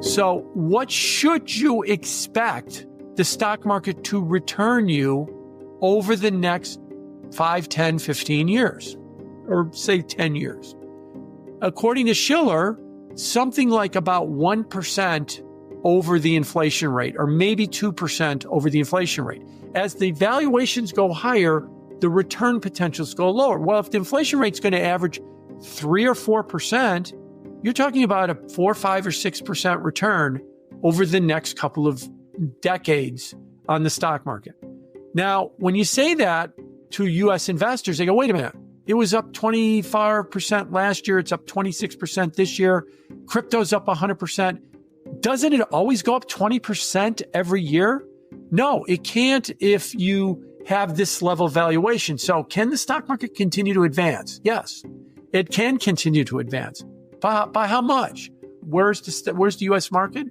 So what should you expect the stock market to return you over the next 5, 10, 15 years, or say 10 years? According to Shiller, something like about 1% over the inflation rate, or maybe 2% over the inflation rate. As the valuations go higher, the return potentials go lower. Well, if the inflation rate's going to average 3 or 4%, you're talking about a 4, 5, or 6% return over the next couple of decades on the stock market. Now, when you say that to U.S. investors, they go, wait a minute. It was up 25% last year. It's up 26% this year. Crypto's up 100%. Doesn't it always go up 20% every year? No, it can't if you have this level of valuation. So can the stock market continue to advance? Yes, it can continue to advance. By how much? Where's the U.S. market?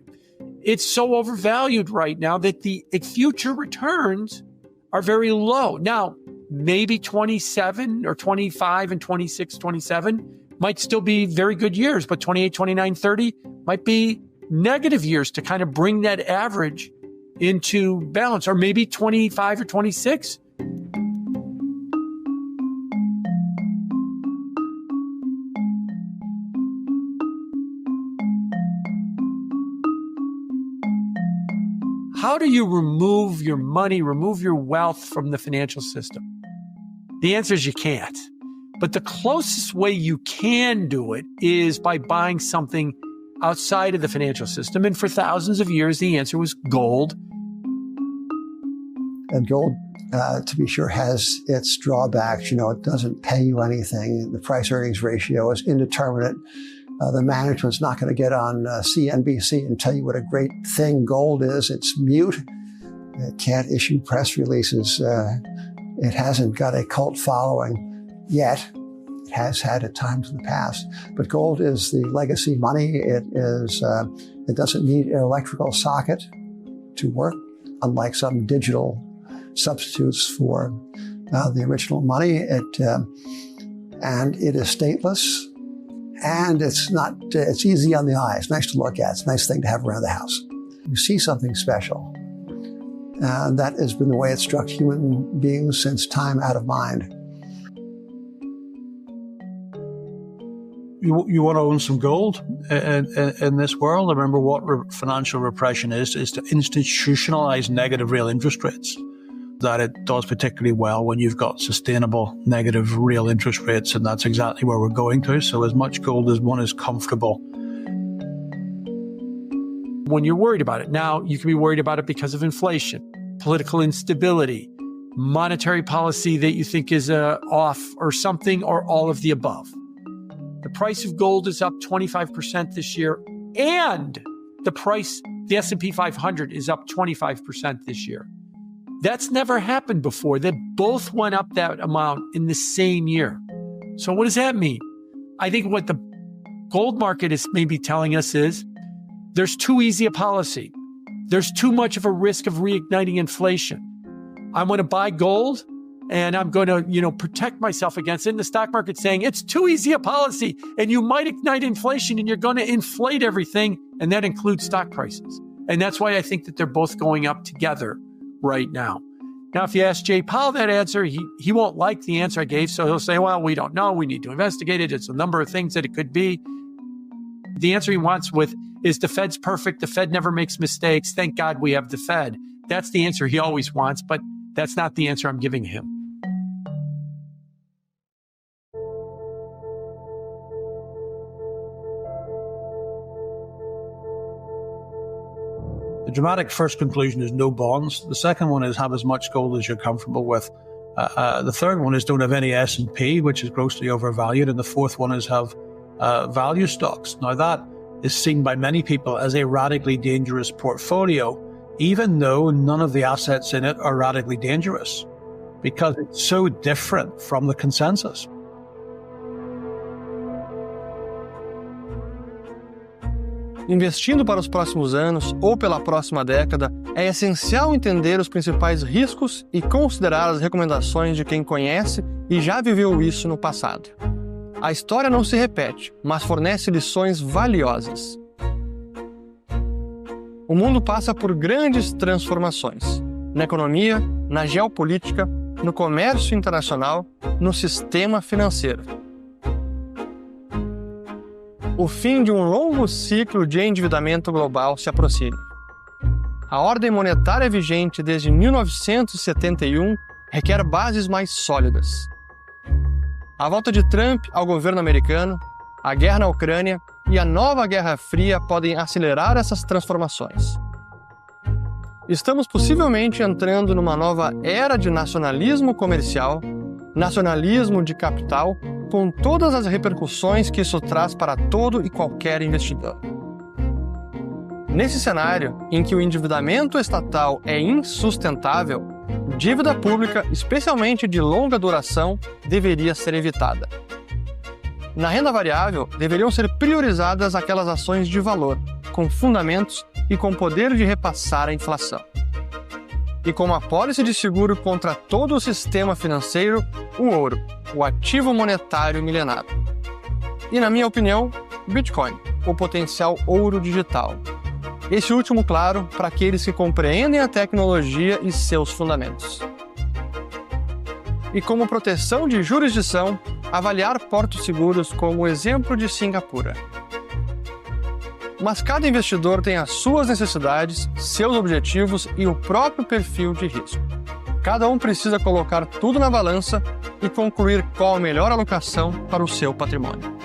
It's so overvalued right now that the future returns are very low. Now, maybe 27 or 25 and 26, 27 might still be very good years, but 28, 29, 30 might be negative years to kind of bring that average into balance, or maybe 25 or 26. How do you remove your money, remove your wealth from the financial system? The answer is you can't. But the closest way you can do it is by buying something outside of the financial system. And for thousands of years, the answer was gold. And gold, to be sure, has its drawbacks. It doesn't pay you anything. The price-earnings ratio is indeterminate. The management's not going to get on CNBC and tell you what a great thing gold is. It's mute. It can't issue press releases. It hasn't got a cult following yet. It has had at times in the past. But gold is the legacy money. It doesn't need an electrical socket to work, unlike some digital substitutes for the original money. And it is stateless. And it's easy on the eye. It's nice to look at. It's a nice thing to have around the house. You see something special. And that has been the way it struck human beings since time out of mind. You want to own some gold in this world? Remember what financial repression is to institutionalize negative real interest rates. That it does particularly well when you've got sustainable negative real interest rates, and that's exactly where we're going to. So as much gold as one is comfortable. When you're worried about it, now you can be worried about it because of inflation, political instability, monetary policy that you think is off or something, or all of the above. The price of gold is up 25% this year, and the S&P 500 is up 25% this year. That's never happened before. They both went up that amount in the same year. So what does that mean? I think what the gold market is maybe telling us is there's too easy a policy. There's too much of a risk of reigniting inflation. I'm going to buy gold and I'm going to, protect myself against it. And the stock market saying it's too easy a policy and you might ignite inflation and you're going to inflate everything. And that includes stock prices. And that's why I think that they're both going up together right now. Now, if you ask Jay Powell that answer, he won't like the answer I gave. So he'll say, well, we don't know. We need to investigate it. It's a number of things that it could be. The answer he wants is the Fed's perfect. The Fed never makes mistakes. Thank God we have the Fed. That's the answer he always wants, but that's not the answer I'm giving him. The dramatic first conclusion is no bonds. The second one is have as much gold as you're comfortable with. The third one is don't have any S&P, which is grossly overvalued. And the fourth one is have value stocks. Now, that is seen by many people as a radically dangerous portfolio, even though none of the assets in it are radically dangerous, because it's so different from the consensus. Investindo para os próximos anos ou pela próxima década, é essencial entender os principais riscos e considerar as recomendações de quem conhece e já viveu isso no passado. A história não se repete, mas fornece lições valiosas. O mundo passa por grandes transformações, na economia, na geopolítica, no comércio internacional, no sistema financeiro. O fim de um longo ciclo de endividamento global se aproxima. A ordem monetária vigente desde 1971 requer bases mais sólidas. A volta de Trump ao governo americano, a guerra na Ucrânia e a nova Guerra Fria podem acelerar essas transformações. Estamos possivelmente entrando numa nova era de nacionalismo comercial, nacionalismo de capital, com todas as repercussões que isso traz para todo e qualquer investidor. Nesse cenário, em que o endividamento estatal é insustentável, dívida pública, especialmente de longa duração, deveria ser evitada. Na renda variável, deveriam ser priorizadas aquelas ações de valor, com fundamentos e com poder de repassar a inflação. E como apólice de seguro contra todo o sistema financeiro, o ouro, o ativo monetário milenário. E, na minha opinião, Bitcoin, o potencial ouro digital. Esse último, claro, para aqueles que compreendem a tecnologia e seus fundamentos. E como proteção de jurisdição, avaliar portos seguros como o exemplo de Singapura. Mas cada investidor tem as suas necessidades, seus objetivos e o próprio perfil de risco. Cada um precisa colocar tudo na balança e concluir qual a melhor alocação para o seu patrimônio.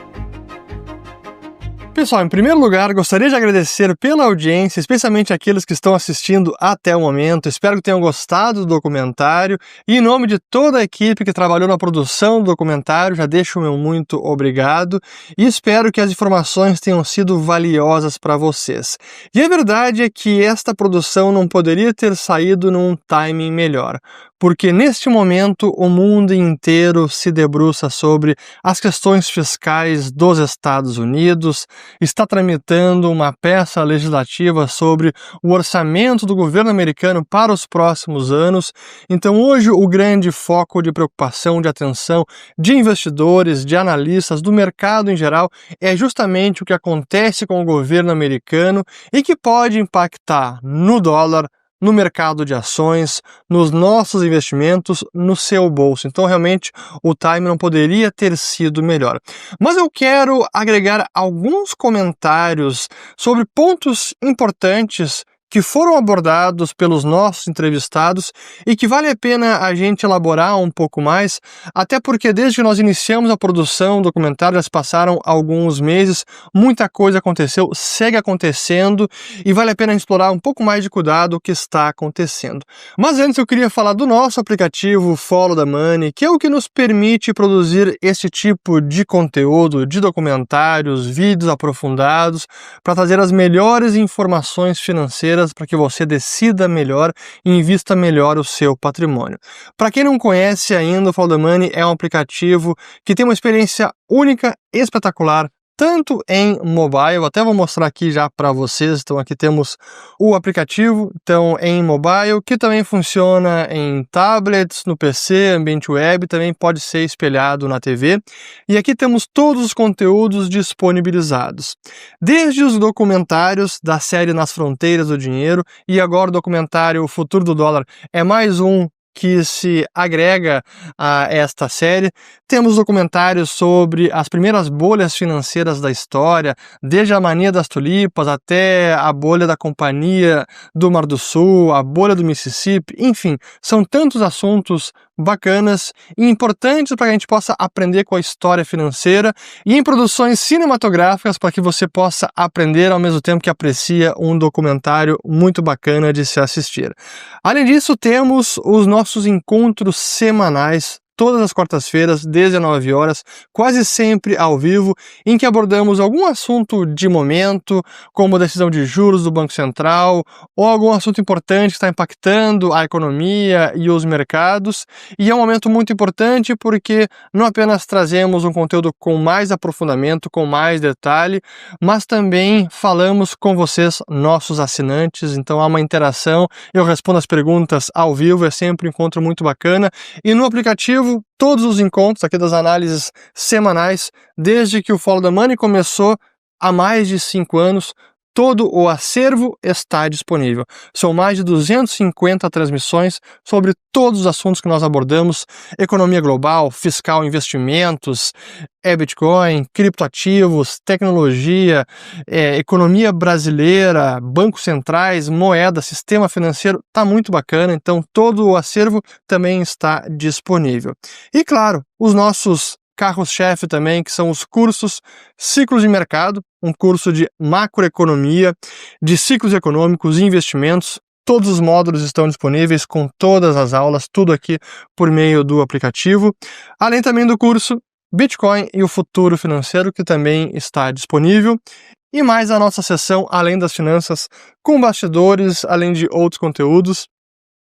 Pessoal, em primeiro lugar, gostaria de agradecer pela audiência, especialmente aqueles que estão assistindo até o momento. Espero que tenham gostado do documentário e, em nome de toda a equipe que trabalhou na produção do documentário, já deixo o meu muito obrigado e espero que as informações tenham sido valiosas para vocês. E a verdade é que esta produção não poderia ter saído num timing melhor, porque neste momento o mundo inteiro se debruça sobre as questões fiscais dos Estados Unidos, está tramitando uma peça legislativa sobre o orçamento do governo americano para os próximos anos. Então hoje o grande foco de preocupação, de atenção de investidores, de analistas, do mercado em geral, é justamente o que acontece com o governo americano e que pode impactar no dólar, no mercado de ações, nos nossos investimentos, no seu bolso. Então, realmente, o time não poderia ter sido melhor. Mas eu quero agregar alguns comentários sobre pontos importantes que foram abordados pelos nossos entrevistados e que vale a pena a gente elaborar um pouco mais, até porque desde que nós iniciamos a produção do documentário, já se passaram alguns meses, muita coisa aconteceu, segue acontecendo e vale a pena explorar um pouco mais de cuidado o que está acontecendo. Mas antes eu queria falar do nosso aplicativo Follow the Money, que é o que nos permite produzir esse tipo de conteúdo, de documentários, vídeos aprofundados, para trazer as melhores informações financeiras para que você decida melhor e invista melhor o seu patrimônio. Para quem não conhece ainda, o Follow the Money é um aplicativo que tem uma experiência única e espetacular, tanto em mobile, até vou mostrar aqui já para vocês. Então aqui temos o aplicativo, então em mobile, que também funciona em tablets, no PC, ambiente web, também pode ser espelhado na TV. E aqui temos todos os conteúdos disponibilizados, desde os documentários da série Nas Fronteiras do Dinheiro, e agora o documentário O Futuro do Dólar é mais um que se agrega a esta série. Temos documentários sobre as primeiras bolhas financeiras da história, desde a mania das tulipas até a bolha da Companhia do Mar do Sul, a bolha do Mississippi, enfim, são tantos assuntos bacanas e importantes para que a gente possa aprender com a história financeira, e em produções cinematográficas para que você possa aprender ao mesmo tempo que aprecia um documentário muito bacana de se assistir. Além disso, temos os nossos encontros semanais, todas as quartas-feiras, 19 horas, quase sempre ao vivo, em que abordamos algum assunto de momento, como a decisão de juros do Banco Central, ou algum assunto importante que está impactando a economia e os mercados. E é um momento muito importante porque não apenas trazemos um conteúdo com mais aprofundamento, com mais detalhe, mas também falamos com vocês, nossos assinantes. Então há uma interação, eu respondo as perguntas ao vivo, é sempre um encontro muito bacana. E no aplicativo, todos os encontros aqui das análises semanais, desde que o Follow the Money começou há mais de 5 anos, todo o acervo está disponível. São mais de 250 transmissões sobre todos os assuntos que nós abordamos: economia global, fiscal, investimentos, Bitcoin, criptoativos, tecnologia, economia brasileira, bancos centrais, moeda, sistema financeiro. Tá muito bacana, então todo o acervo também está disponível. E claro, os nossos carros-chefe também, que são os cursos Ciclos de Mercado, um curso de macroeconomia, de ciclos econômicos e investimentos. Todos os módulos estão disponíveis com todas as aulas, tudo aqui por meio do aplicativo. Além também do curso Bitcoin e o Futuro Financeiro, que também está disponível. E mais a nossa seção Além das Finanças, com bastidores, além de outros conteúdos.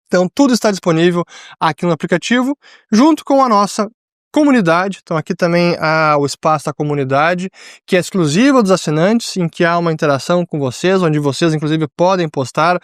Então tudo está disponível aqui no aplicativo, junto com a nossa comunidade. Então aqui também há o espaço da comunidade, que é exclusiva dos assinantes, em que há uma interação com vocês, onde vocês inclusive podem postar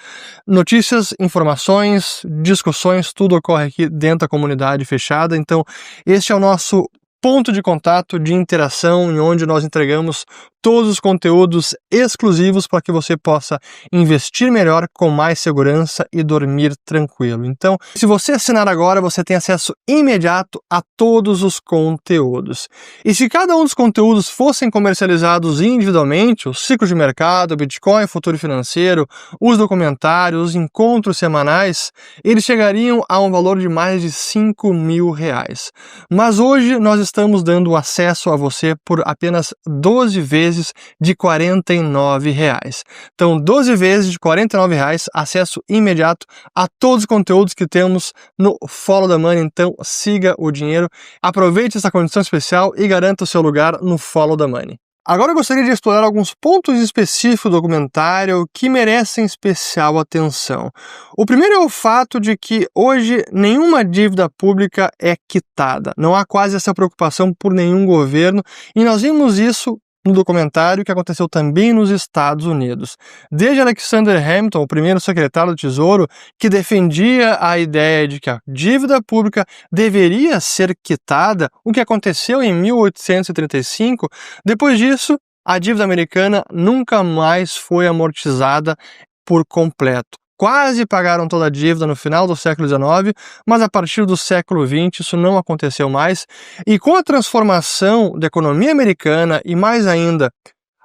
notícias, informações, discussões, tudo ocorre aqui dentro da comunidade fechada. Então este é o nosso ponto de contato, de interação, em onde nós entregamos todos os conteúdos exclusivos para que você possa investir melhor, com mais segurança e dormir tranquilo. Então, se você assinar agora, você tem acesso imediato a todos os conteúdos. E se cada um dos conteúdos fossem comercializados individualmente, o ciclo de mercado, o Bitcoin, o futuro financeiro, os documentários, os encontros semanais, eles chegariam a um valor de mais de R$5.000. Mas hoje nós estamos dando acesso a você por apenas 12 vezes de R$49. Então, 12 vezes de R$49, acesso imediato a todos os conteúdos que temos no Follow the Money. Então, siga o dinheiro, aproveite essa condição especial e garanta o seu lugar no Follow the Money. Agora eu gostaria de explorar alguns pontos específicos do documentário que merecem especial atenção. O primeiro é o fato de que hoje nenhuma dívida pública é quitada. Não há quase essa preocupação por nenhum governo, e nós vimos isso no documentário que aconteceu também nos Estados Unidos. Desde Alexander Hamilton, o primeiro secretário do Tesouro, que defendia a ideia de que a dívida pública deveria ser quitada, o que aconteceu em 1835, depois disso, a dívida americana nunca mais foi amortizada por completo. Quase pagaram toda a dívida no final do século XIX, mas a partir do século XX isso não aconteceu mais. E com a transformação da economia americana e mais ainda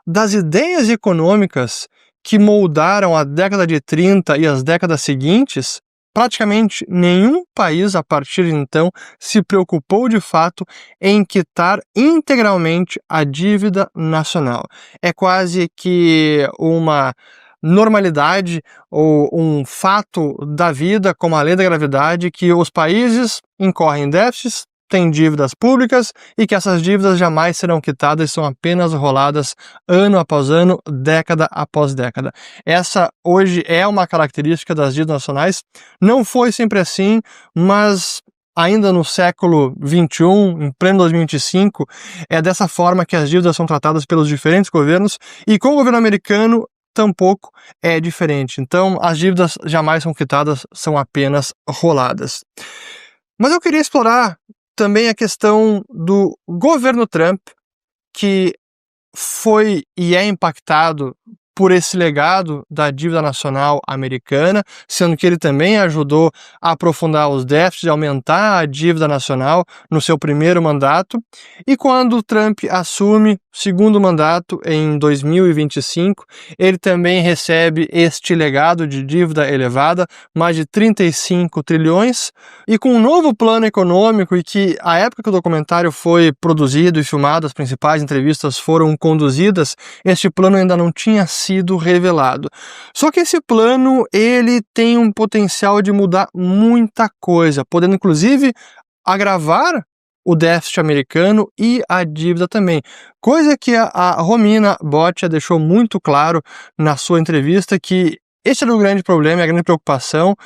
das ideias econômicas que moldaram a década de 30 e as décadas seguintes, praticamente nenhum país a partir de então se preocupou de fato em quitar integralmente a dívida nacional. É quase que uma normalidade ou um fato da vida, como a lei da gravidade, que os países incorrem em déficits, têm dívidas públicas e que essas dívidas jamais serão quitadas, são apenas roladas ano após ano, década após década. Essa hoje é uma característica das dívidas nacionais. Não foi sempre assim, mas ainda no século XXI, em pleno 2025, é dessa forma que as dívidas são tratadas pelos diferentes governos, e com o governo americano tampouco é diferente. Então, as dívidas jamais são quitadas, são apenas roladas. Mas eu queria explorar também a questão do governo Trump, que foi e é impactado por esse legado da dívida nacional americana, sendo que ele também ajudou a aprofundar os déficits e aumentar a dívida nacional no seu primeiro mandato. E quando Trump assume segundo mandato em 2025, ele também recebe este legado de dívida elevada, mais de 35 trilhões, e com um novo plano econômico, e que a época que o documentário foi produzido e filmado, as principais entrevistas foram conduzidas, este plano ainda não tinha sido revelado. Só que esse plano, ele tem um potencial de mudar muita coisa, podendo inclusive agravar o déficit americano e a dívida também. Coisa que a Romina Boccia deixou muito claro na sua entrevista, que esse era o grande problema e a grande preocupação,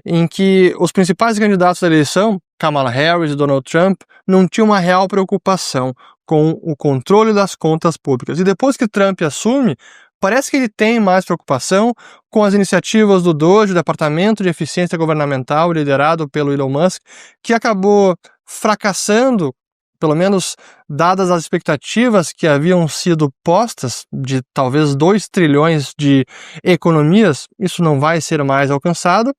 em que os principais candidatos da eleição, Kamala Harris e Donald Trump, não tinham uma real preocupação com o controle das contas públicas. E depois que Trump assume, parece que ele tem mais preocupação com as iniciativas do DOGE, o Departamento de Eficiência Governamental, liderado pelo Elon Musk, que acabou fracassando, pelo menos dadas as expectativas que haviam sido postas, de talvez 2 trilhões de economias. Isso não vai ser mais alcançado.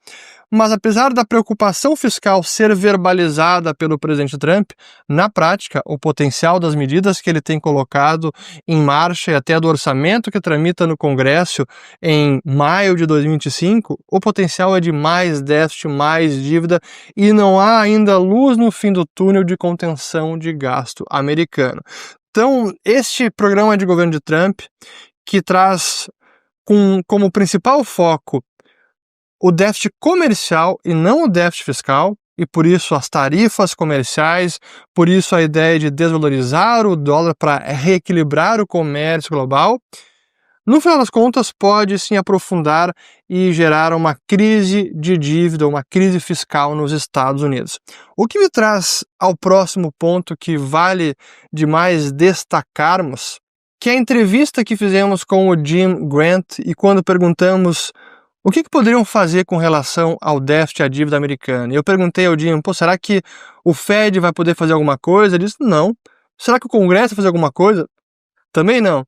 Mas apesar da preocupação fiscal ser verbalizada pelo presidente Trump, na prática, o potencial das medidas que ele tem colocado em marcha e até do orçamento que tramita no Congresso em maio de 2025, o potencial é de mais déficit, mais dívida, e não há ainda luz no fim do túnel de contenção de gasto americano. Então, este programa de governo de Trump, que traz como principal foco o déficit comercial e não o déficit fiscal, e por isso as tarifas comerciais, por isso a ideia de desvalorizar o dólar para reequilibrar o comércio global, no final das contas pode sim aprofundar e gerar uma crise de dívida, uma crise fiscal nos Estados Unidos. O que me traz ao próximo ponto que vale demais destacarmos, que é a entrevista que fizemos com o Jim Grant, e quando perguntamos o que poderiam fazer com relação ao déficit e à dívida americana. E eu perguntei ao Jim, será que o Fed vai poder fazer alguma coisa? Ele disse, não. Será que o Congresso vai fazer alguma coisa? Também não.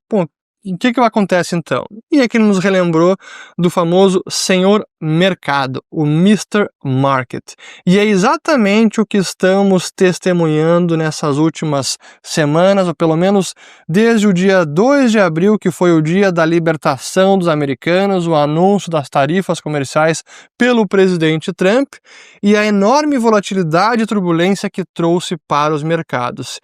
O que acontece então? E é que ele nos relembrou do famoso senhor mercado, o Mr. Market. E é exatamente o que estamos testemunhando nessas últimas semanas, ou pelo menos desde o dia 2 de abril, que foi o dia da libertação dos americanos, o anúncio das tarifas comerciais pelo presidente Trump, e a enorme volatilidade e turbulência que trouxe para os mercados.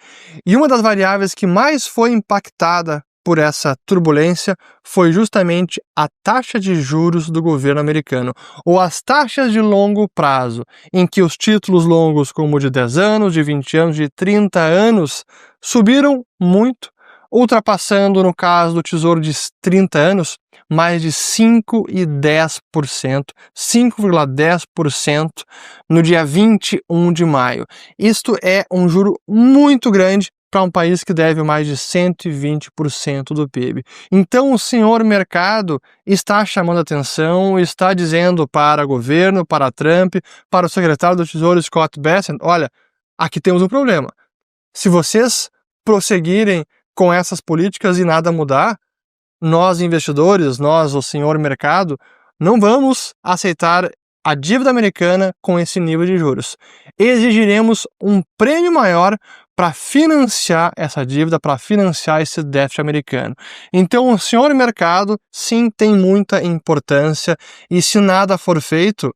E uma das variáveis que mais foi impactada por essa turbulência foi justamente a taxa de juros do governo americano, ou as taxas de longo prazo, em que os títulos longos como de 10 anos, de 20 anos, de 30 anos subiram muito, ultrapassando, no caso do Tesouro de 30 anos, mais de 5,10%, 5,10% no dia 21 de maio. Isto é um juro muito grande para um país que deve mais de 120% do PIB. Então o senhor mercado está chamando atenção, está dizendo para o governo, para Trump, para o secretário do Tesouro Scott Bessent, olha, aqui temos um problema. Se vocês prosseguirem com essas políticas e nada mudar, nós investidores, nós, o senhor mercado, não vamos aceitar a dívida americana com esse nível de juros. Exigiremos um prêmio maior para financiar essa dívida, para financiar esse déficit americano. Então, o senhor mercado, sim, tem muita importância, e se nada for feito,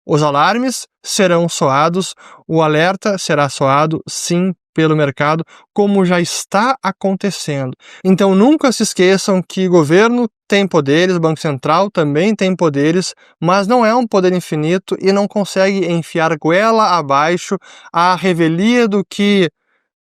os alarmes serão soados, o alerta será soado, sim, pelo mercado, como já está acontecendo. Então, nunca se esqueçam que o governo tem poderes, o Banco Central também tem poderes, mas não é um poder infinito e não consegue enfiar goela abaixo a revelia do que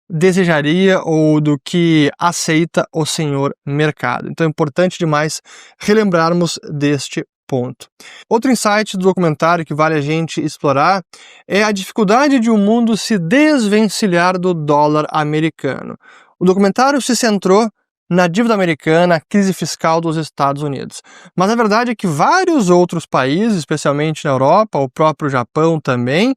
desejaria ou do que aceita o senhor mercado. Então é importante demais relembrarmos deste ponto. Outro insight do documentário que vale a gente explorar é a dificuldade de o mundo se desvencilhar do dólar americano. O documentário se centrou na dívida americana, a crise fiscal dos Estados Unidos. Mas a verdade é que vários outros países, especialmente na Europa, o próprio Japão também,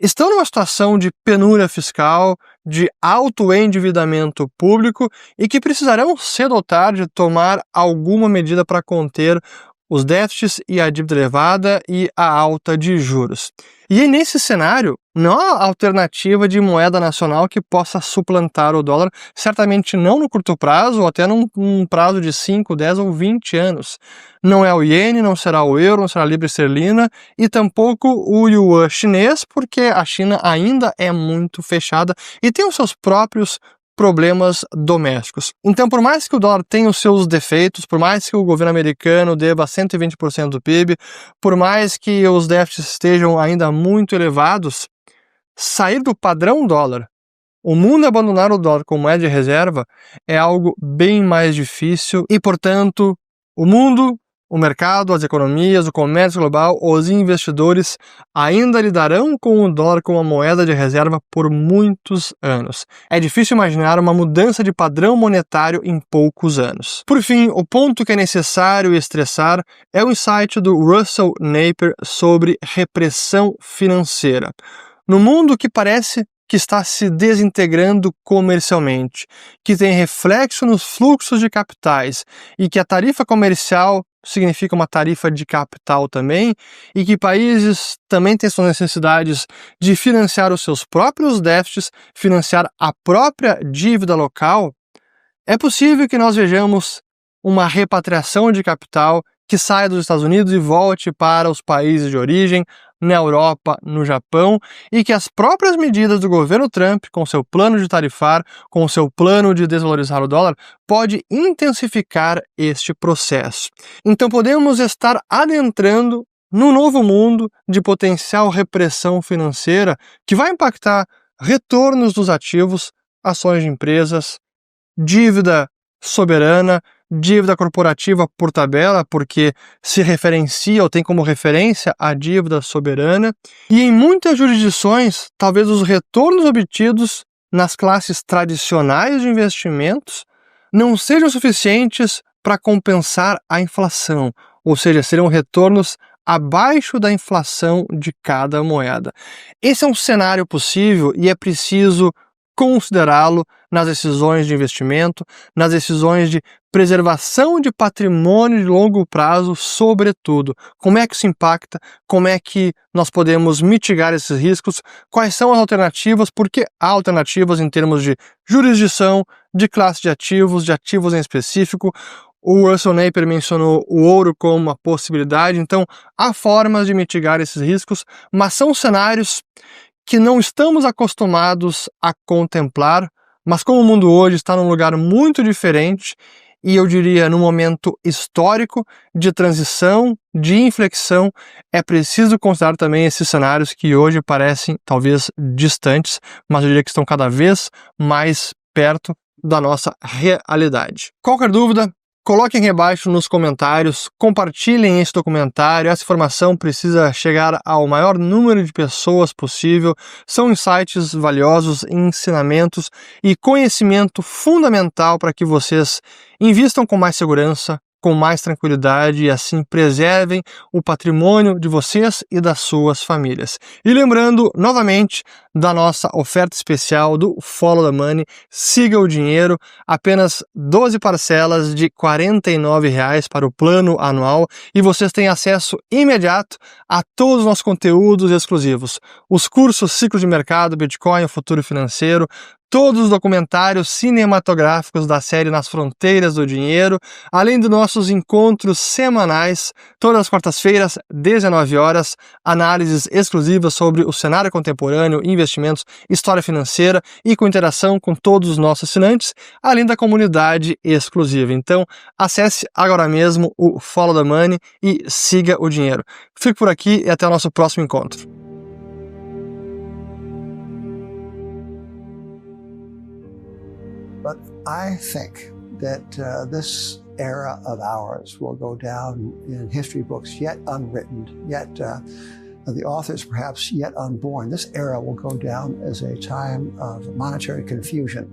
estão numa situação de penúria fiscal, de alto endividamento público e que precisarão cedo ou tarde tomar alguma medida para conter os déficits e a dívida elevada e a alta de juros. E nesse cenário, não há alternativa de moeda nacional que possa suplantar o dólar, certamente não no curto prazo, ou até num prazo de 5, 10 ou 20 anos. Não é o iene, não será o euro, não será a libra esterlina e tampouco o yuan chinês, porque a China ainda é muito fechada e tem os seus próprios problemas domésticos. Então, por mais que o dólar tenha os seus defeitos, por mais que o governo americano deva 120% do PIB, por mais que os déficits estejam ainda muito elevados, sair do padrão dólar, o mundo abandonar o dólar como moeda de reserva é algo bem mais difícil e, portanto, o mundo, o mercado, as economias, o comércio global, os investidores ainda lidarão com o dólar como uma moeda de reserva por muitos anos. É difícil imaginar uma mudança de padrão monetário em poucos anos. Por fim, o ponto que é necessário estressar é o insight do Russell Napier sobre repressão financeira. No mundo que parece que está se desintegrando comercialmente, que tem reflexo nos fluxos de capitais e que a tarifa comercial significa uma tarifa de capital também, e que países também têm suas necessidades de financiar os seus próprios déficits, financiar a própria dívida local, é possível que nós vejamos uma repatriação de capital que saia dos Estados Unidos e volte para os países de origem, na Europa, no Japão, e que as próprias medidas do governo Trump, com seu plano de tarifar, com seu plano de desvalorizar o dólar, pode intensificar este processo. Então podemos estar adentrando num novo mundo de potencial repressão financeira que vai impactar retornos dos ativos, ações de empresas, dívida soberana, dívida corporativa por tabela, porque se referencia ou tem como referência a dívida soberana, e em muitas jurisdições, talvez os retornos obtidos nas classes tradicionais de investimentos não sejam suficientes para compensar a inflação, ou seja, serão retornos abaixo da inflação de cada moeda. Esse é um cenário possível e é preciso considerá-lo nas decisões de investimento, nas decisões de preservação de patrimônio de longo prazo, sobretudo. Como é que isso impacta? Como é que nós podemos mitigar esses riscos? Quais são as alternativas? Porque há alternativas em termos de jurisdição, de classe de ativos em específico. O Russell Napier mencionou o ouro como uma possibilidade, então há formas de mitigar esses riscos, mas são cenários que não estamos acostumados a contemplar, mas como o mundo hoje está num lugar muito diferente, e eu diria num momento histórico de transição, de inflexão, é preciso considerar também esses cenários que hoje parecem talvez distantes, mas eu diria que estão cada vez mais perto da nossa realidade. Qualquer dúvida, coloquem aqui abaixo nos comentários, compartilhem esse documentário, essa informação precisa chegar ao maior número de pessoas possível, são insights valiosos, ensinamentos e conhecimento fundamental para que vocês invistam com mais segurança, com mais tranquilidade e assim preservem o patrimônio de vocês e das suas famílias. E lembrando, novamente, da nossa oferta especial do Follow the Money, Siga o Dinheiro, apenas 12 parcelas de R$ 49,00 para o plano anual e vocês têm acesso imediato a todos os nossos conteúdos exclusivos, os cursos Ciclo de Mercado, Bitcoin, o Futuro Financeiro, todos os documentários cinematográficos da série Nas Fronteiras do Dinheiro, além dos nossos encontros semanais, todas as quartas-feiras, 19 horas, análises exclusivas sobre o cenário contemporâneo, investimentos, história financeira e com interação com todos os nossos assinantes, além da comunidade exclusiva. Então, acesse agora mesmo o Follow the Money e siga o dinheiro. Fico por aqui e até o nosso próximo encontro. But I think that this era of ours will go down in history books yet unwritten, yet the authors perhaps yet unborn. This era will go down as a time of monetary confusion.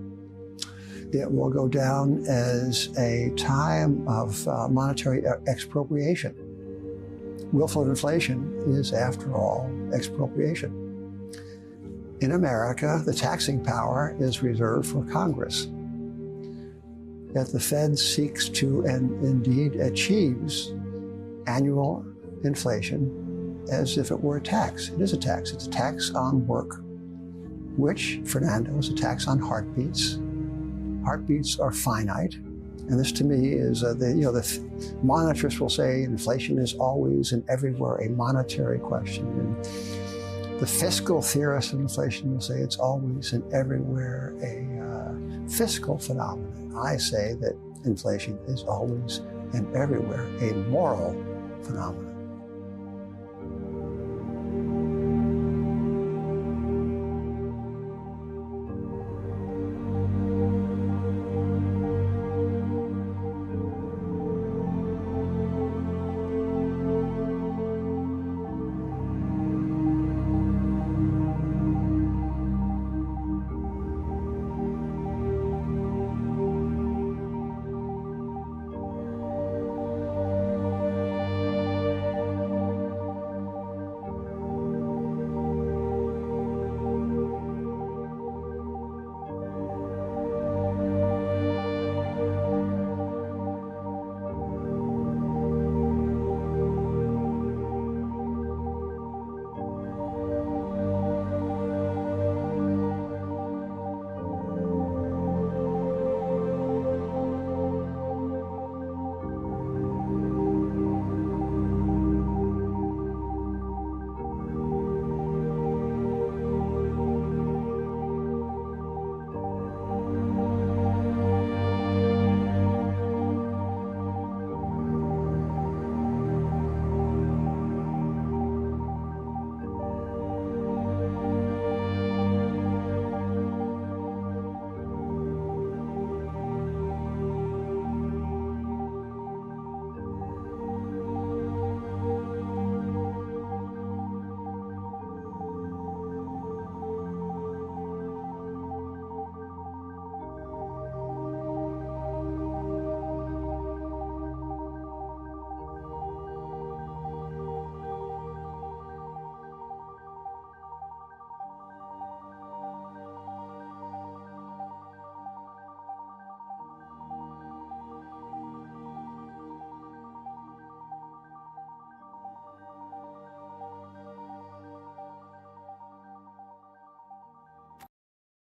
It will go down as a time of monetary expropriation. Willful inflation is, after all, expropriation. In America, the taxing power is reserved for Congress. Yet the Fed seeks to and indeed achieves annual inflation as if it were a tax. It is a tax. It's a tax on work, which, Fernando, is a tax on heartbeats. Heartbeats are finite. And this to me is, the monetarists will say inflation is always and everywhere a monetary question. And the fiscal theorists of inflation will say it's always and everywhere a fiscal phenomenon. I say that inflation is always and everywhere a moral phenomenon.